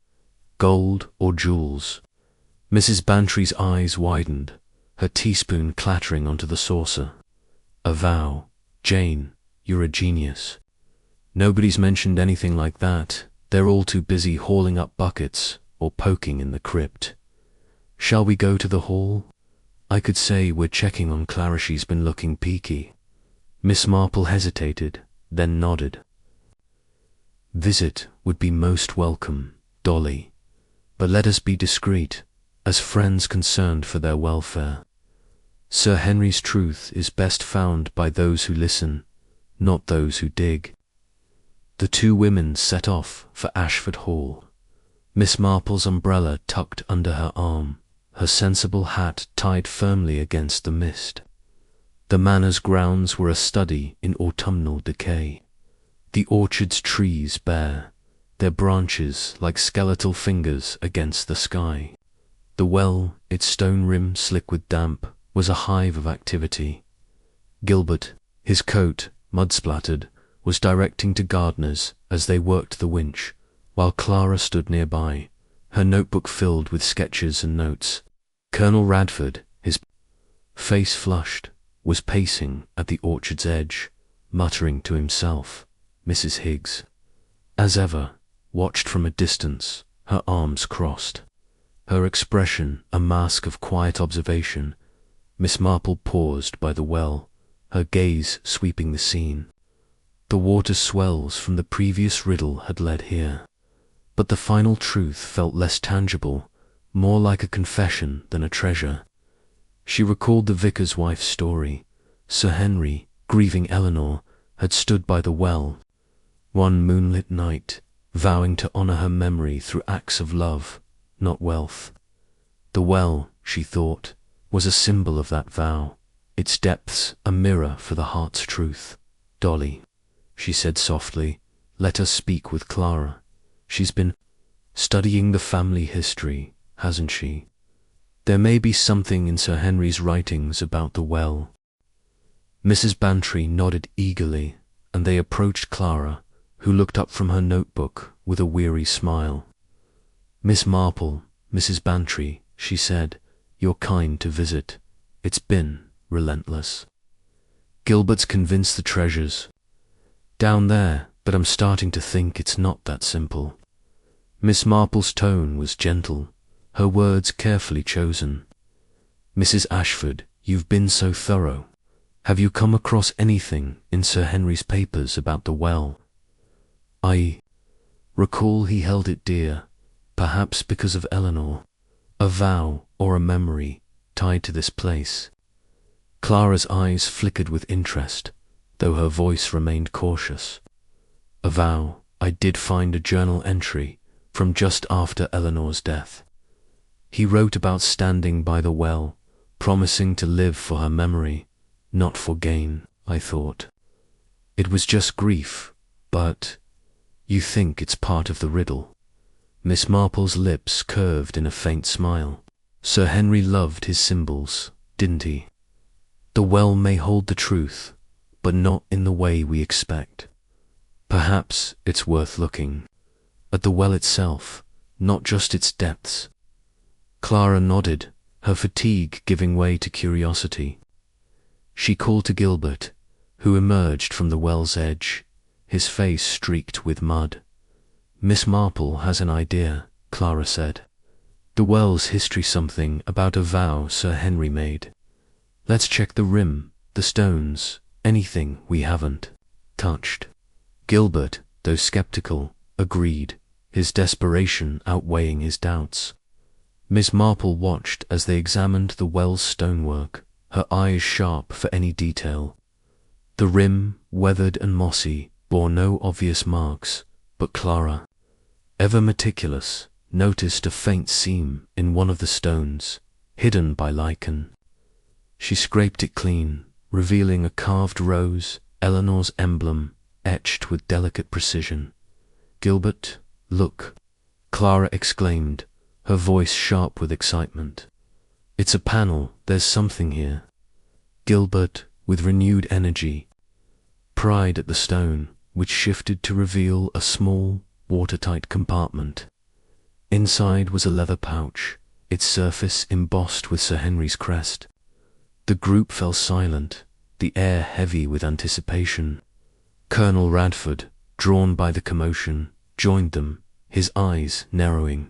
gold or jewels." Mrs. Bantry's eyes widened, her teaspoon clattering onto the saucer. "A vow. Jane, you're a genius. Nobody's mentioned anything like that. They're all too busy hauling up buckets or poking in the crypt. Shall we go to the hall? I could say we're checking on Clara. She's been looking peaky." Miss Marple hesitated, then nodded. "Visit would be most welcome, Dolly, but let us be discreet, as friends concerned for their welfare. Sir Henry's truth is best found by those who listen, not those who dig." The two women set off for Ashford Hall, Miss Marple's umbrella tucked under her arm, her sensible hat tied firmly against the mist. The Manor's grounds were a study in autumnal decay, the orchard's trees bare, their branches like skeletal fingers against the sky. The well, its stone rim slick with damp, was a hive of activity. Gilbert, his coat mud-splattered, was directing to gardeners as they worked the winch, while Clara stood nearby, her notebook filled with sketches and notes. Colonel Radford, his face flushed, was pacing at the orchard's edge, muttering to himself. Mrs. Higgs, as ever, watched from a distance, her arms crossed, her expression a mask of quiet observation. Miss Marple paused by the well, her gaze sweeping the scene. The water swells from the previous riddle had led here, but the final truth felt less tangible, more like a confession than a treasure. She recalled the vicar's wife's story. Sir Henry, grieving Eleanor, had stood by the well one moonlit night, vowing to honour her memory through acts of love, not wealth. The well, she thought, was a symbol of that vow, its depths a mirror for the heart's truth. "Dolly," she said softly, "let us speak with Clara. She's been studying the family history, hasn't she? There may be something in Sir Henry's writings about the well." Mrs. Bantry nodded eagerly, and they approached Clara, who looked up from her notebook with a weary smile. "Miss Marple, Mrs. Bantry," she said, "you're kind to visit. It's been relentless. Gilbert's convinced the treasure's down there, but I'm starting to think it's not that simple." Miss Marple's tone was gentle, her words carefully chosen. "Mrs. Ashford, you've been so thorough. Have you come across anything in Sir Henry's papers about the well?" "I recall he held it dear, perhaps because of Eleanor, a vow or a memory tied to this place." Clara's eyes flickered with interest, though her voice remained cautious. "A vow. I did find a journal entry from just after Eleanor's death. He wrote about standing by the well, promising to live for her memory, not for gain," I thought. "It was just grief, but you think it's part of the riddle?" Miss Marple's lips curved in a faint smile. "Sir Henry loved his symbols, didn't he? The well may hold the truth, but not in the way we expect. Perhaps it's worth looking at the well itself, not just its depths." Clara nodded, her fatigue giving way to curiosity. She called to Gilbert, who emerged from the well's edge, his face streaked with mud. "Miss Marple has an idea," Clara said. "The well's history, something about a vow Sir Henry made. Let's check the rim, the stones, anything we haven't touched." Gilbert, though skeptical, agreed, his desperation outweighing his doubts. Miss Marple watched as they examined the well's stonework, her eyes sharp for any detail. The rim, weathered and mossy, bore no obvious marks, but Clara, ever meticulous, noticed a faint seam in one of the stones, hidden by lichen. She scraped it clean, revealing a carved rose, Eleanor's emblem, etched with delicate precision. "Gilbert, look," Clara exclaimed, her voice sharp with excitement. "It's a panel, there's something here." Gilbert, with renewed energy, pried at the stone, which shifted to reveal a small, watertight compartment. Inside was a leather pouch, its surface embossed with Sir Henry's crest. The group fell silent, the air heavy with anticipation. Colonel Radford, drawn by the commotion, joined them, his eyes narrowing.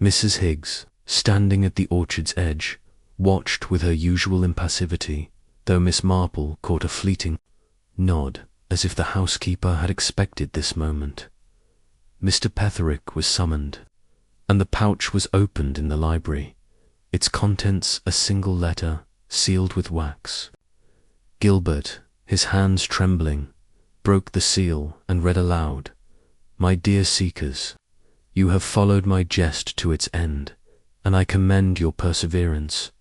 Mrs. Higgs, standing at the orchard's edge, watched with her usual impassivity, though Miss Marple caught a fleeting nod, as if the housekeeper had expected this moment. Mr. Petherick was summoned, and the pouch was opened in the library, its contents a single letter sealed with wax. Gilbert, his hands trembling, broke the seal and read aloud, "My dear seekers, you have followed my jest to its end, and I commend your perseverance.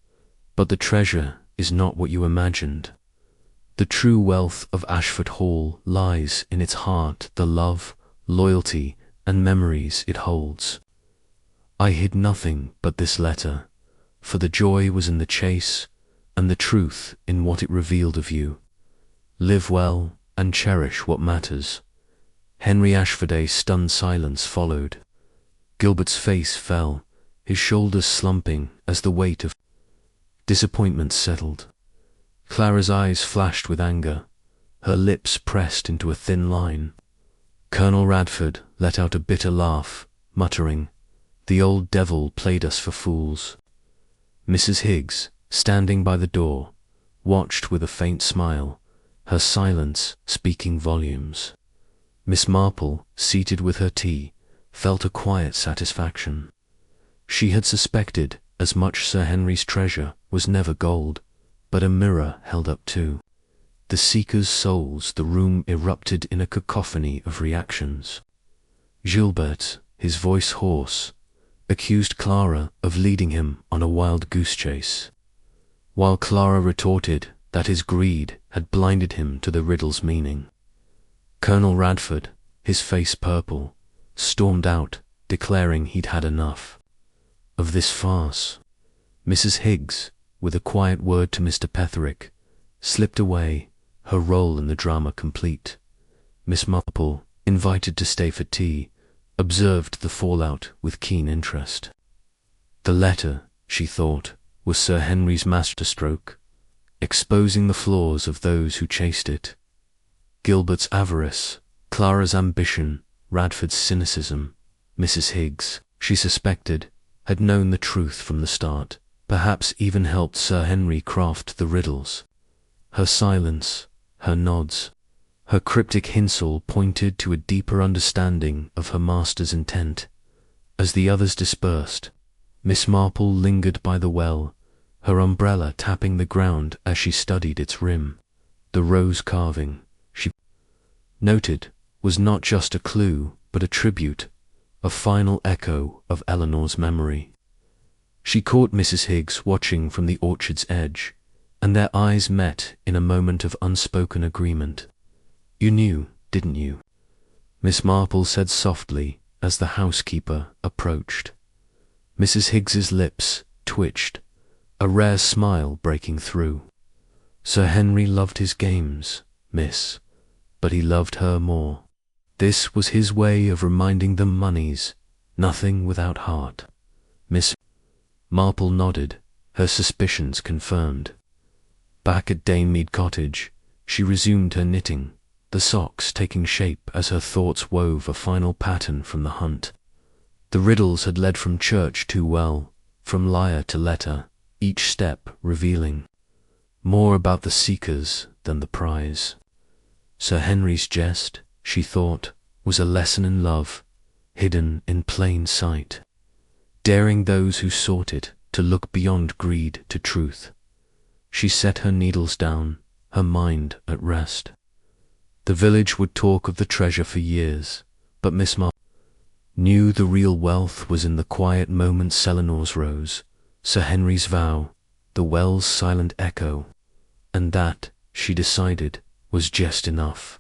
But the treasure is not what you imagined. The true wealth of Ashford Hall lies in its heart, the love, loyalty, and memories it holds. I hid nothing but this letter, for the joy was in the chase, and the truth in what it revealed of you. Live well and cherish what matters." Henry Ashford. A stunned silence followed. Gilbert's face fell, his shoulders slumping as the weight of disappointment settled. Clara's eyes flashed with anger, her lips pressed into a thin line. Colonel Radford let out a bitter laugh, muttering, The old devil played us for fools. Mrs. Higgs, standing by the door, watched with a faint smile, her silence speaking volumes. Miss Marple, seated with her tea, felt a quiet satisfaction. She had suspected as much. Sir Henry's treasure was never gold, but a mirror held up to the seekers' souls. The room erupted in a cacophony of reactions. Gilbert, his voice hoarse, accused Clara of leading him on a wild goose chase, while Clara retorted that his greed had blinded him to the riddle's meaning. Colonel Radford, his face purple, stormed out, declaring he'd had enough of this farce. Mrs. Higgs, with a quiet word to Mr. Petherick, slipped away, her role in the drama complete. Miss Marple, invited to stay for tea, observed the fallout with keen interest. The letter, she thought, was Sir Henry's masterstroke, exposing the flaws of those who chased it. Gilbert's avarice, Clara's ambition, Radford's cynicism. Mrs. Higgs, she suspected, had known the truth from the start, perhaps even helped Sir Henry craft the riddles. Her silence, her nods, her cryptic hints all pointed to a deeper understanding of her master's intent. As the others dispersed, Miss Marple lingered by the well, her umbrella tapping the ground as she studied its rim. The rose carving, she noted, was not just a clue, but a tribute, a final echo of Eleanor's memory. She caught Mrs. Higgs watching from the orchard's edge, and their eyes met in a moment of unspoken agreement. "You knew, didn't you?" Miss Marple said softly as the housekeeper approached. Mrs. Higgs's lips twitched, a rare smile breaking through. "Sir Henry loved his games, miss, but he loved her more. This was his way of reminding them money's nothing without heart." Miss Marple nodded, her suspicions confirmed. Back at Danemead Cottage, she resumed her knitting, the socks taking shape as her thoughts wove a final pattern from the hunt. The riddles had led from church too well, from lyre to letter, each step revealing more about the seekers than the prize. Sir Henry's jest, she thought, was a lesson in love, hidden in plain sight, daring those who sought it to look beyond greed to truth. She set her needles down, her mind at rest. The village would talk of the treasure for years, but Miss Marple knew the real wealth was in the quiet moments. Eleanor's rose, Sir Henry's vow, the well's silent echo, and that, she decided, was just enough.